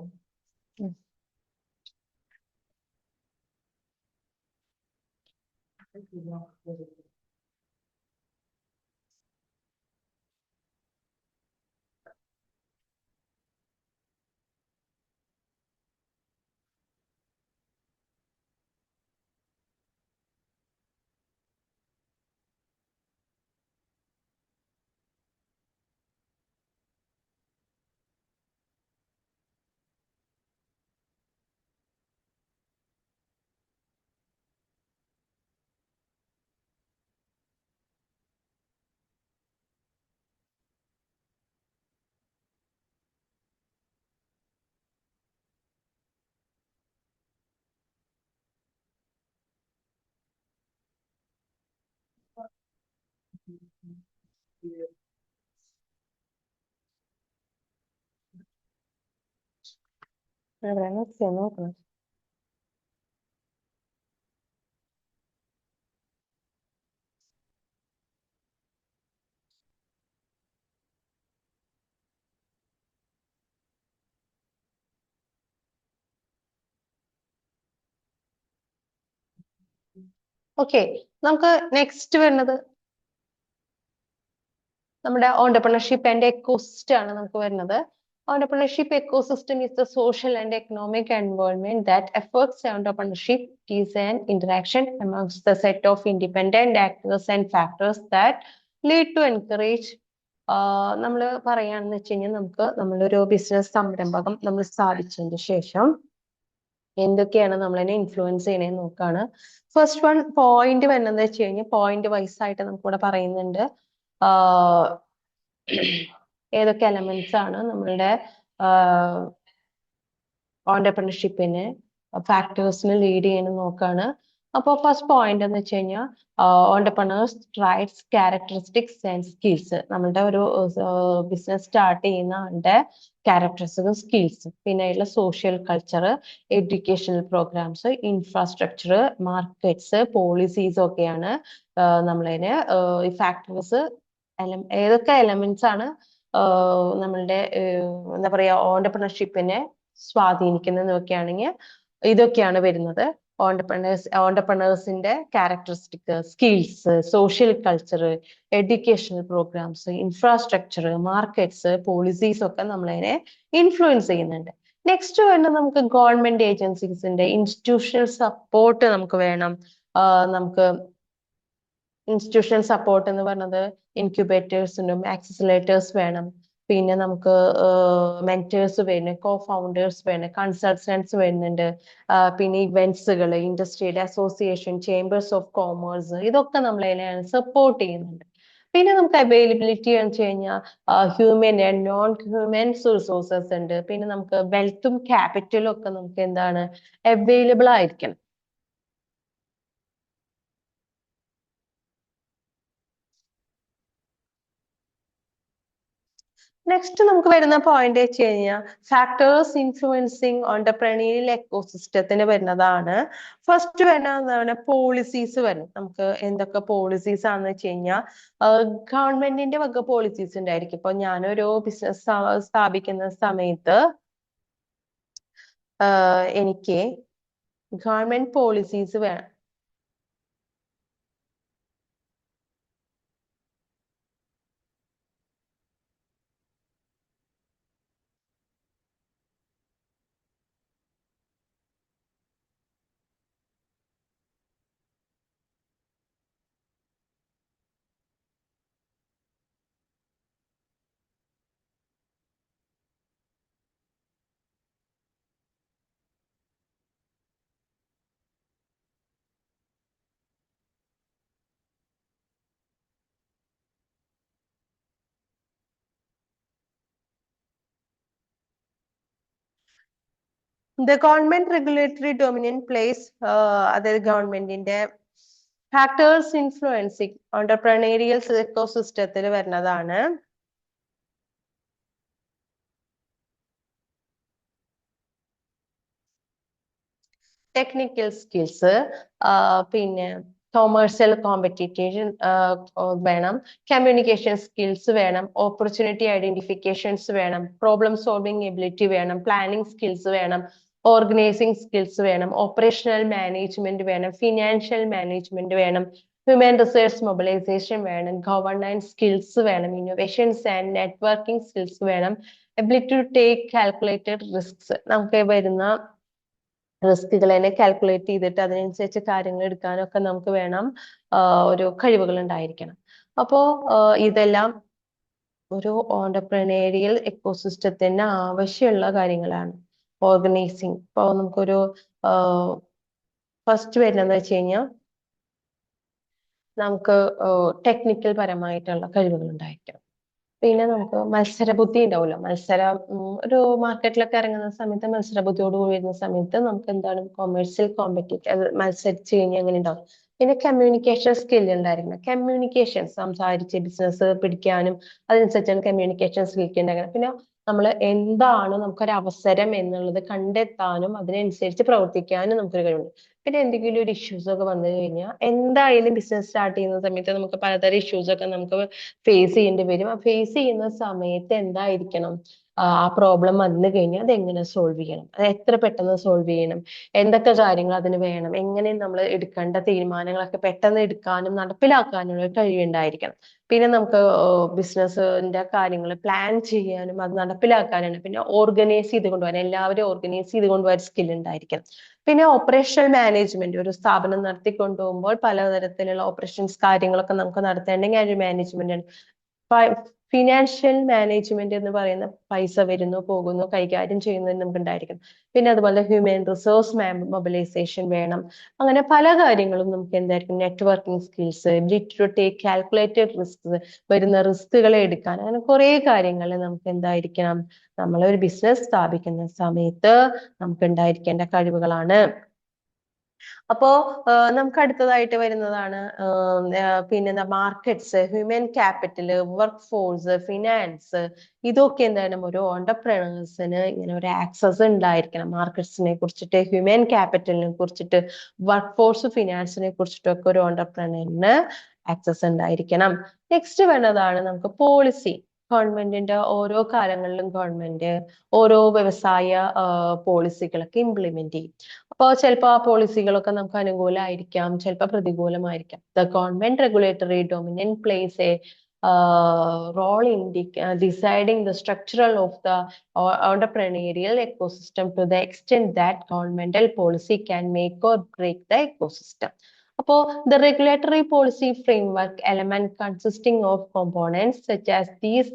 എവിടെയാണ് നോക്കണം. ഓക്കെ, നമുക്ക് നെക്സ്റ്റ് വരുന്നത് നമ്മുടെ ഓണ്ടർപ്രണർഷിപ്പ് ആൻഡ് എക്കോസിസ്റ്റം ആണ് നമുക്ക് വരുന്നത്. Entrepreneurship ecosystem is the social and economic environment that affects entrepreneurship. It is an interaction amongst the set of independent actors and factors that lead to encourage. നമ്മൾ പറയാണെന്ന് വെച്ച് കഴിഞ്ഞാൽ നമ്മളൊരു ബിസിനസ് സംരംഭകം നമ്മൾ സ്ഥാപിച്ചതിന് ശേഷം എന്തൊക്കെയാണ് നമ്മളതിനെ ഇൻഫ്ലുവൻസ് ചെയ്യണേന്ന് നോക്കാണ്. ഫസ്റ്റ് വൺ പോയിന്റ് വരുന്നത് വെച്ച് കഴിഞ്ഞാൽ പോയിന്റ് വൈസ് ആയിട്ട് നമുക്കിവിടെ പറയുന്നുണ്ട് ഏതൊക്കെ എലമെന്റ്സ് ആണ് നമ്മളുടെ ഓണ്ടർപ്രണർഷിപ്പിനെ ഫാക്ടേഴ്സിന് ലീഡ് ചെയ്യുന്നത് നോക്കാണ്. അപ്പോൾ ഫസ്റ്റ് പോയിന്റ് എന്ന് വെച്ച് കഴിഞ്ഞാൽ entrepreneurs traits characteristics and skills. നമ്മളുടെ ഒരു ബിസിനസ് സ്റ്റാർട്ട് ചെയ്യുന്ന ആളുടെ ക്യാരക്ടറിസ്റ്റിക്സും സ്കിൽസും, പിന്നെ ഉള്ള social culture, educational programmes, infrastructure, markets, policies ഒക്കെയാണ് നമ്മളതിന് ഈ ഫാക്ടേഴ്സ് ഏതൊക്കെ എലമെന്റ്സ് ആണ് നമ്മളുടെ എന്താ പറയാ ഓണ്ടർപ്രണർഷിപ്പിനെ സ്വാധീനിക്കുന്നത് നോക്കുകയാണെങ്കിൽ ഇതൊക്കെയാണ് വരുന്നത്. ഓണ്ടർപ്രണേഴ്സിന്റെ characteristic, skills, social culture, educational programmes, infrastructure, markets, policies ഒക്കെ നമ്മളതിനെ ഇൻഫ്ലുവൻസ് ചെയ്യുന്നുണ്ട്. നെക്സ്റ്റ് വരുന്നത് നമുക്ക് ഗവൺമെന്റ് ഏജൻസീസിന്റെ ഇൻസ്റ്റിറ്റ്യൂഷണൽ സപ്പോർട്ട് നമുക്ക് വേണം. നമുക്ക് ഇൻസ്റ്റിറ്റ്യൂഷണൽ സപ്പോർട്ട് എന്ന് പറഞ്ഞത് ഇൻക്യുബേറ്റേഴ്സിനും ആക്സിലറേറ്റേഴ്സ് വേണം. പിന്നെ നമുക്ക് മെന്റേഴ്സ് വേണം, കോ ഫൗണ്ടേഴ്സ് വേണം, കൺസൾട്ടൻസ് വരുന്നുണ്ട്. പിന്നെ ഇവന്റ്സുകൾ, ഇൻഡസ്ട്രിയുടെ അസോസിയേഷൻ, ചേംബേഴ്സ് ഓഫ് കോമേഴ്സ്, ഇതൊക്കെ നമ്മളതിനെ സപ്പോർട്ട് ചെയ്യുന്നുണ്ട്. പിന്നെ നമുക്ക് അവൈലബിലിറ്റി എന്ന് വെച്ച് കഴിഞ്ഞാൽ human and non human resources ഉണ്ട്. പിന്നെ നമുക്ക് വെൽത്തും ക്യാപിറ്റലും ഒക്കെ നമുക്ക് എന്താണ് അവൈലബിൾ ആയിരിക്കണം. നെക്സ്റ്റ് നമുക്ക് വരുന്ന പോയിന്റ് വെച്ച് കഴിഞ്ഞാൽ ഫാക്ടേഴ്സ് ഇൻഫ്ലുവൻസിങ് ഓണ്ടർപ്രണീരിയൽ എക്കോസിസ്റ്റത്തിന് വരുന്നതാണ്. ഫസ്റ്റ് വരുന്നതാണ് പോളിസീസ് വരും. നമുക്ക് എന്തൊക്കെ പോളിസീസ് ആണെന്ന് വെച്ച് കഴിഞ്ഞാൽ ഗവൺമെന്റിന്റെ വക പോളിസീസ് ഉണ്ടായിരിക്കും. ഇപ്പൊ ഞാനൊരു ബിസിനസ് സ്ഥാപിക്കുന്ന സമയത്ത് എനിക്ക് ഗവൺമെന്റ് പോളിസീസ് വേണം. The government regulatory dominant plays അതായത് ഗവൺമെന്റിന്റെ ഫാക്ടേഴ്സ് ഇൻഫ്ലുവൻസിങ് ഓണ്ടർപ്രണേറിയൽ എക്കോസിസ്റ്റത്തിൽ വരുന്നതാണ്. ടെക്നിക്കൽ സ്കിൽസ്, പിന്നെ കൊമേഴ്സ്യൽ കോമ്പറ്റീഷൻ വേണം, കമ്മ്യൂണിക്കേഷൻ സ്കിൽസ് വേണം, ഓപ്പർച്യൂണിറ്റി ഐഡന്റിഫിക്കേഷൻസ് വേണം, പ്രോബ്ലം സോൾവിംഗ് എബിലിറ്റി വേണം, പ്ലാനിംഗ് സ്കിൽസ് വേണം, ഓർഗനൈസിംഗ് സ്കിൽസ് വേണം, ഓപ്പറേഷണൽ മാനേജ്മെന്റ് വേണം, ഫിനാൻഷ്യൽ മാനേജ്മെന്റ് വേണം, ഹ്യൂമൻ റിസോഴ്സ് മൊബിലൈസേഷൻ വേണം, ഗവർണൻസ് സ്കിൽസ് വേണം, ഇന്നോവേഷൻസ് ആൻഡ് നെറ്റ്വർക്കിംഗ് സ്കിൽസ് വേണം, ability to take calculated risks, നമുക്ക് വരുന്ന റിസ്കുകളെ കാൽക്കുലേറ്റ് ചെയ്തിട്ട് അതിനനുസരിച്ച് കാര്യങ്ങൾ എടുക്കാനൊക്കെ നമുക്ക് വേണം ഒരു കഴിവുകൾ ഉണ്ടായിരിക്കണം. അപ്പോ ഇതെല്ലാം ഒരു ഓണ്ടർപ്രണേറിയൽ എക്കോസിസ്റ്റത്തിന് ആവശ്യമുള്ള കാര്യങ്ങളാണ്. ഓർഗനൈസിങ്, ഇപ്പൊ നമുക്കൊരു ഫസ്റ്റ് വരുന്നതെന്ന് വെച്ച് കഴിഞ്ഞാൽ നമുക്ക് ടെക്നിക്കൽ പരമായിട്ടുള്ള കഴിവുകൾ ഉണ്ടായിരിക്കണം. പിന്നെ നമുക്ക് മത്സരബുദ്ധി ഉണ്ടാവുമല്ലോ, ഒരു മാർക്കറ്റിലൊക്കെ ഇറങ്ങുന്ന സമയത്ത് മത്സരബുദ്ധിയോട് കൂടി വരുന്ന സമയത്ത് നമുക്ക് എന്താണ് കൊമേഴ്സ്യൽ കോമ്പറ്റീറ്റ് മത്സരിച്ച് കഴിഞ്ഞാൽ അങ്ങനെ ഉണ്ടാവും. പിന്നെ കമ്മ്യൂണിക്കേഷൻ സ്കിൽ ഉണ്ടായിരിക്കണം. കമ്മ്യൂണിക്കേഷൻ സംസാരിച്ച് ബിസിനസ് പിടിക്കാനും അതിനനുസരിച്ചാണ് കമ്മ്യൂണിക്കേഷൻ സ്കിൽ ഉണ്ടാക്കണം. പിന്നെ നമ്മൾ എന്താണ് നമുക്കൊരു അവസരം എന്നുള്ളത് കണ്ടെത്താനും അതിനനുസരിച്ച് പ്രവർത്തിക്കാനും നമുക്കൊരു കഴിവുണ്ട്. പിന്നെ എന്തെങ്കിലും ഒരു ഇഷ്യൂസ് ഒക്കെ വന്നു കഴിഞ്ഞാൽ എന്തായാലും ബിസിനസ് സ്റ്റാർട്ട് ചെയ്യുന്ന സമയത്ത് നമുക്ക് പലതരം ഇഷ്യൂസ് ഒക്കെ നമുക്ക് ഫേസ് ചെയ്യേണ്ടി വരും. ആ ഫേസ് ചെയ്യുന്ന സമയത്ത് എന്തായിരിക്കണം, ആ പ്രോബ്ലം വന്നു കഴിഞ്ഞാൽ അത് എങ്ങനെ സോൾവ് ചെയ്യണം, അത് എത്ര പെട്ടെന്ന് സോൾവ് ചെയ്യണം, എന്തൊക്കെ കാര്യങ്ങൾ അതിന് വേണം, എങ്ങനെ നമ്മൾ എടുക്കേണ്ട തീരുമാനങ്ങളൊക്കെ പെട്ടെന്ന് എടുക്കാനും നടപ്പിലാക്കാനുള്ള കഴിവുണ്ടായിരിക്കണം. പിന്നെ നമുക്ക് ബിസിനസിന്റെ കാര്യങ്ങൾ പ്ലാൻ ചെയ്യാനും അത് നടപ്പിലാക്കാനാണ്. പിന്നെ ഓർഗനൈസ് ചെയ്ത് കൊണ്ടുപോകാൻ, എല്ലാവരും ഓർഗനൈസ് ചെയ്ത് കൊണ്ടുപോകാൻ സ്കിൽ ഉണ്ടായിരിക്കണം. പിന്നെ ഓപ്പറേഷണൽ മാനേജ്മെന്റ്, ഒരു സ്ഥാപനം നടത്തിക്കൊണ്ടുപോകുമ്പോൾ പലതരത്തിലുള്ള ഓപ്പറേഷൻസ് കാര്യങ്ങളൊക്കെ നമുക്ക് നടത്തേണ്ടെങ്കിൽ ഒരു മാനേജ്മെന്റ് ആണ്. ഫിനാൻഷ്യൽ മാനേജ്മെന്റ് എന്ന് പറയുന്ന പൈസ വരുന്നു പോകുന്നു കൈകാര്യം ചെയ്യുന്നതിന് നമുക്ക് ഉണ്ടായിരിക്കണം. പിന്നെ അതുപോലെ ഹ്യൂമൻ റിസോഴ്സ് മൊബിലൈസേഷൻ വേണം. അങ്ങനെ പല കാര്യങ്ങളും നമുക്ക് എന്തായിരിക്കും, networking skills, ability to take calculated risk, വരുന്ന റിസ്കുകളെ എടുക്കാൻ, അങ്ങനെ കുറെ കാര്യങ്ങൾ നമുക്ക് എന്തായിരിക്കണം, നമ്മളൊരു ബിസിനസ് സ്ഥാപിക്കുന്ന സമയത്ത് നമുക്ക് ഉണ്ടായിരിക്കേണ്ട കഴിവുകളാണ്. അപ്പോ നമുക്ക് അടുത്തതായിട്ട് വരുന്നതാണ് പിന്നെ markets, human capital, work force, finance. ഇതൊക്കെ എന്താണ് ഒരു ഓണ്ടർപ്രണേഴ്സിന് ഇങ്ങനെ ഒരു ആക്സസ് ഉണ്ടായിരിക്കണം. മാർക്കറ്റ്സിനെ കുറിച്ചിട്ട്, ഹ്യൂമൻ ക്യാപിറ്റലിനെ കുറിച്ചിട്ട്, വർക്ക് ഫോഴ്സ്, ഫിനാൻസിനെ കുറിച്ചിട്ടൊക്കെ ഒരു ഓണ്ടർപ്രണറിന് ആക്സസ് ഉണ്ടായിരിക്കണം. നെക്സ്റ്റ് വരുന്നതാണ് നമുക്ക് പോളിസി. ഗവൺമെന്റിന്റെ ഓരോ കാലങ്ങളിലും ഗവൺമെന്റ് ഓരോ വ്യവസായ പോളിസികളൊക്കെ ഇംപ്ലിമെന്റ് ചെയ്യും. അപ്പോൾ ചിലപ്പോൾ ആ പോളിസികളൊക്കെ നമുക്ക് അനുകൂലമായിരിക്കാം, ചിലപ്പോൾ പ്രതികൂലമായിരിക്കാം. The government regulatory dominant plays a role in deciding the structural of the entrepreneurial ecosystem to the extent that governmental policy can make or break the ecosystem. അപ്പോൾ the regulatory policy framework element consisting of components such as these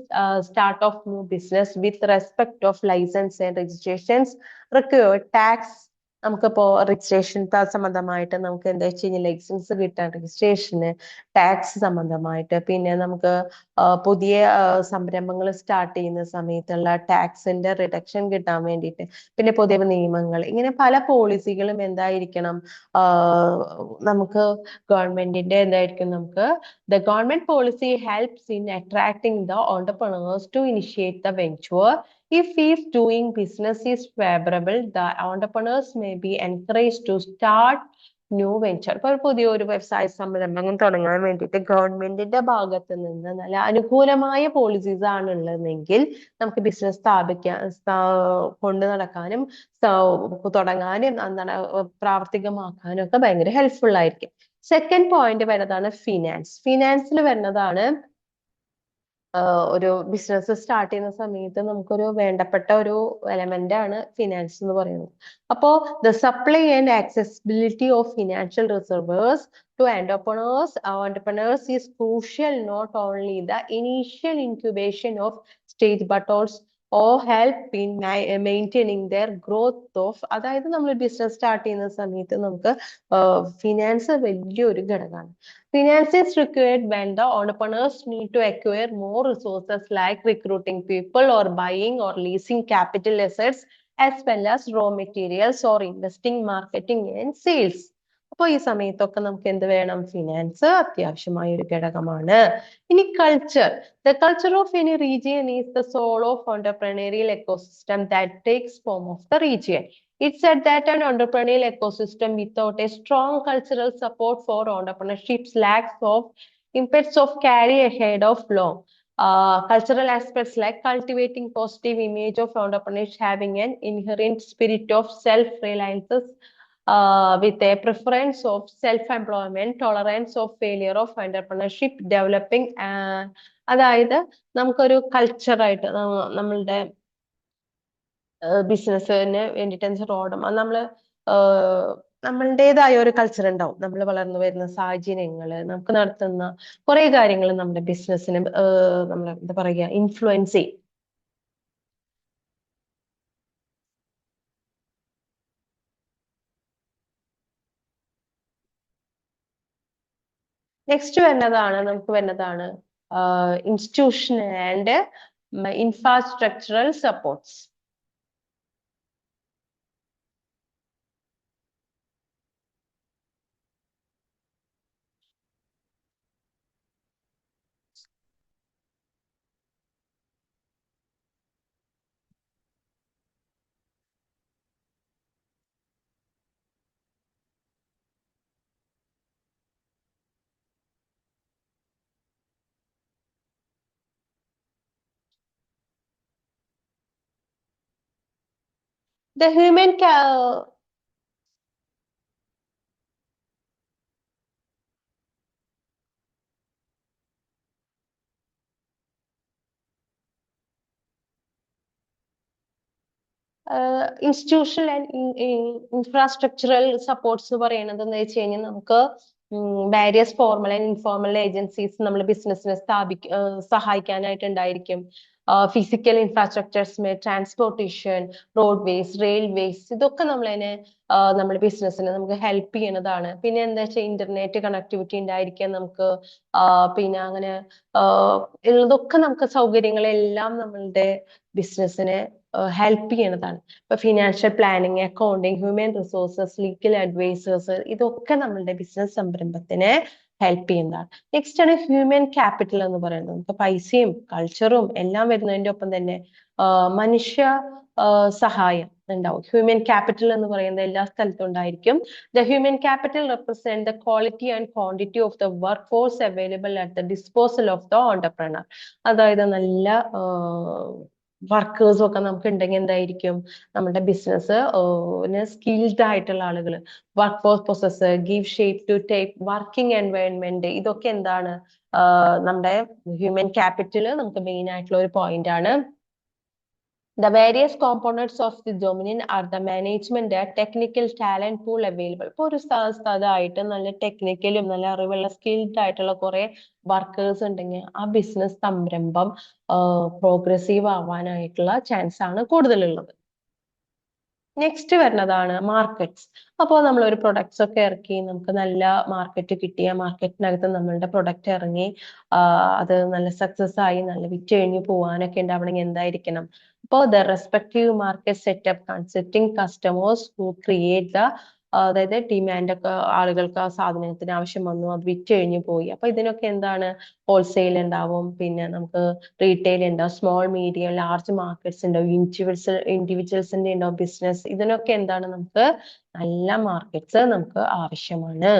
start of new business with respect of license and registrations, require tax. നമുക്കിപ്പോ രജിസ്ട്രേഷൻ സംബന്ധമായിട്ട് നമുക്ക് എന്താ വെച്ച് കഴിഞ്ഞാൽ ലൈസൻസ് കിട്ടാൻ രജിസ്ട്രേഷന്, ടാക്സ് സംബന്ധമായിട്ട്, പിന്നെ നമുക്ക് പുതിയ സംരംഭങ്ങൾ സ്റ്റാർട്ട് ചെയ്യുന്ന സമയത്തുള്ള ടാക്സിന്റെ റിഡക്ഷൻ കിട്ടാൻ വേണ്ടിയിട്ട്, പിന്നെ പുതിയ നിയമങ്ങൾ, ഇങ്ങനെ പല പോളിസികളും എന്തായിരിക്കണം, നമുക്ക് ഗവൺമെന്റിന്റെ എന്തായിരിക്കും, നമുക്ക് the government policy helps in attracting the entrepreneurs to initiate the venture. If is doing business is favorable, the entrepreneurs may be encouraged to start new venture. ഇപ്പൊ പുതിയൊരു വ്യവസായ സംരംഭം തുടങ്ങാൻ വേണ്ടിയിട്ട് ഗവൺമെന്റിന്റെ ഭാഗത്ത് നിന്ന് നല്ല അനുകൂലമായ പോളിസീസ് ആണ് ഉള്ളതെങ്കിൽ നമുക്ക് ബിസിനസ് കൊണ്ടു നടക്കാനും തുടങ്ങാനും എന്താണ് പ്രാവർത്തികമാക്കാനും ഒക്കെ ഭയങ്കര ഹെൽപ്ഫുൾ ആയിരിക്കും. സെക്കൻഡ് പോയിന്റ് വരുന്നതാണ് ഫിനാൻസ്. ഫിനാൻസിൽ വരുന്നതാണ് ഒരു ബിസിനസ് സ്റ്റാർട്ട് ചെയ്യുന്ന സമയത്ത് നമുക്കൊരു വേണ്ടപ്പെട്ട ഒരു എലമെന്റ് ആണ് ഫിനാൻസ് എന്ന് പറയുന്നത്. അപ്പോ the supply and accessibility of financial reservoirs to entrepreneurs is crucial, not only the initial incubation of stage but also help in maintaining their growth of, അതായത് നമ്മൾ ബിസിനസ് സ്റ്റാർട്ട് ചെയ്യുന്ന സമയത്ത് നമുക്ക് ഫിനാൻസ് വലിയൊരു ഘടകമാണ്. Finance is required when the entrepreneurs need to acquire more resources like recruiting people or buying or leasing capital assets as well as raw materials or investing marketing and sales. അപ്പോൾ ഈ സമയത്തൊക്കെ നമുക്ക് എന്ത് വേണം? ഫിനാൻസ് അത്യാവശ്യമായ ഒരു ഘടകമാണ്. ഇനി culture. The culture of any region is the soul of entrepreneurial ecosystem that takes form of the region. It's said that an entrepreneurial ecosystem without a strong cultural support for entrepreneurship lacks of impetus of carry ahead of long. Cultural aspects like cultivating positive image of entrepreneurs, having an inherent spirit of self-reliance, with a preference of self-employment, tolerance of failure of entrepreneurship, developing അതായത് നമുക്കൊരു കൾച്ചറായിട്ട് നമ്മളുടെ ബിസിനസ്സിന് വേണ്ടിയിട്ട് റോഡും അത് നമ്മളുടേതായ ഒരു കൾച്ചർ ഉണ്ടാവും. നമ്മൾ വളർന്നു വരുന്ന സാഹചര്യങ്ങള്, നമുക്ക് നടത്തുന്ന കുറെ കാര്യങ്ങൾ നമ്മുടെ ബിസിനസ്സിന് നമ്മൾ എന്താ പറയുക ഇൻഫ്ലുവൻസ് ചെയ്യും. നെക്സ്റ്റ് നമുക്ക് വരുന്നതാണ് institution and infrastructural supports. The human institutional and infrastructural supports എന്ന് പറയുന്നത് എന്താ വെച്ച് കഴിഞ്ഞാൽ നമുക്ക് various formal and informal agencies നമ്മൾ ബിസിനസ്സിനെ സഹായിക്കാനായിട്ടുണ്ടായിരിക്കും. Physical infrastructures, transportation, roadways, railways, ഇതൊക്കെ നമ്മുടെ ബിസിനസ്സിനെ നമുക്ക് ഹെൽപ്പ് ചെയ്യുന്നതാണ്. പിന്നെ എന്താ വെച്ചാൽ ഇന്റർനെറ്റ് കണക്ടിവിറ്റി ഉണ്ടായിരിക്കാം നമുക്ക്. പിന്നെ അങ്ങനെ ഉള്ളതൊക്കെ നമുക്ക് സൗകര്യങ്ങളെല്ലാം നമ്മളുടെ ബിസിനസ്സിനെ ഹെൽപ്പ് ചെയ്യണതാണ്. ഇപ്പൊ financial planning, accounting, human resources, legal advisers, ഇതൊക്കെ നമ്മളുടെ ബിസിനസ് സംരംഭത്തിനെ ഹെൽപ്പ് ചെയ്യുന്നതാണ്. നെക്സ്റ്റ് ആണ് ഹ്യൂമൻ ക്യാപിറ്റൽ എന്ന് പറയുന്നത്. നമുക്ക് പൈസയും കൾച്ചറും എല്ലാം വരുന്നതിന്റെ ഒപ്പം തന്നെ മനുഷ്യ സഹായം ഉണ്ടാവും. ഹ്യൂമൻ ക്യാപിറ്റൽ എന്ന് പറയുന്നത് എല്ലാ സ്ഥലത്തും ഉണ്ടായിരിക്കും. The human capital represent the quality and quantity of the work force available at the disposal of the entrepreneur. അതായത് നല്ല വർക്കേഴ്സും ഒക്കെ നമുക്ക് ഉണ്ടെങ്കിൽ എന്തായിരിക്കും നമ്മുടെ ബിസിനസ് സ്കിൽഡ് ആയിട്ടുള്ള ആളുകൾ, work force possessor, give shape to take working environment, ഇതൊക്കെ എന്താണ് നമ്മുടെ ഹ്യൂമൻ ക്യാപിറ്റൽ നമുക്ക് മെയിൻ ആയിട്ടുള്ള ഒരു പോയിന്റ് ആണ്. The various components of the domain are the management and technical talent pool available. ഇപ്പോൾ ഒരു സ്ഥലത്തായിട്ട് നല്ല ടെക്നിക്കലും നല്ല അറിവുള്ള സ്കിൽഡ് ആയിട്ടുള്ള കുറെ വർക്കേഴ്സ് ഉണ്ടെങ്കിൽ ആ ബിസിനസ് സംരംഭം പ്രോഗ്രസീവ് ആവാനായിട്ടുള്ള ചാൻസ് ആണ് കൂടുതലുള്ളത്. നെക്സ്റ്റ് വരുന്നതാണ് മാർക്കറ്റ്സ്. അപ്പോൾ നമ്മൾ ഒരു പ്രൊഡക്ട്സ് ഒക്കെ ഇറക്കി നമുക്ക് നല്ല മാർക്കറ്റ് കിട്ടിയ മാർക്കറ്റിനകത്ത് നമ്മളുടെ പ്രൊഡക്റ്റ് ഇറങ്ങി അത് നല്ല സക്സസ് ആയി നല്ല വിറ്റ് കഴിഞ്ഞ് പോവാനൊക്കെ ഉണ്ടാവണമെങ്കിൽ എന്തായിരിക്കണം? അപ്പോൾ the respective market setup consisting customers who create the, അതായത് ഡിമാൻഡ് ഒക്കെ ആളുകൾക്ക് ആ സാധനത്തിന് ആവശ്യം വന്നു, അത് വിറ്റ് കഴിഞ്ഞ് പോയി. അപ്പൊ ഇതിനൊക്കെ എന്താണ്? ഹോൾസെയിൽ ഉണ്ടാവും, പിന്നെ നമുക്ക് റീറ്റെയിൽ ഉണ്ടാവും, സ്മോൾ മീഡിയം ലാർജ് മാർക്കറ്റ്സ് ഉണ്ടാവും, ഇൻഡിവിജ്വൽസിന്റെ ഉണ്ടാവും ബിസിനസ്. ഇതിനൊക്കെ എന്താണ്? നമുക്ക് നല്ല മാർക്കറ്റ്സ് നമുക്ക് ആവശ്യമാണ്.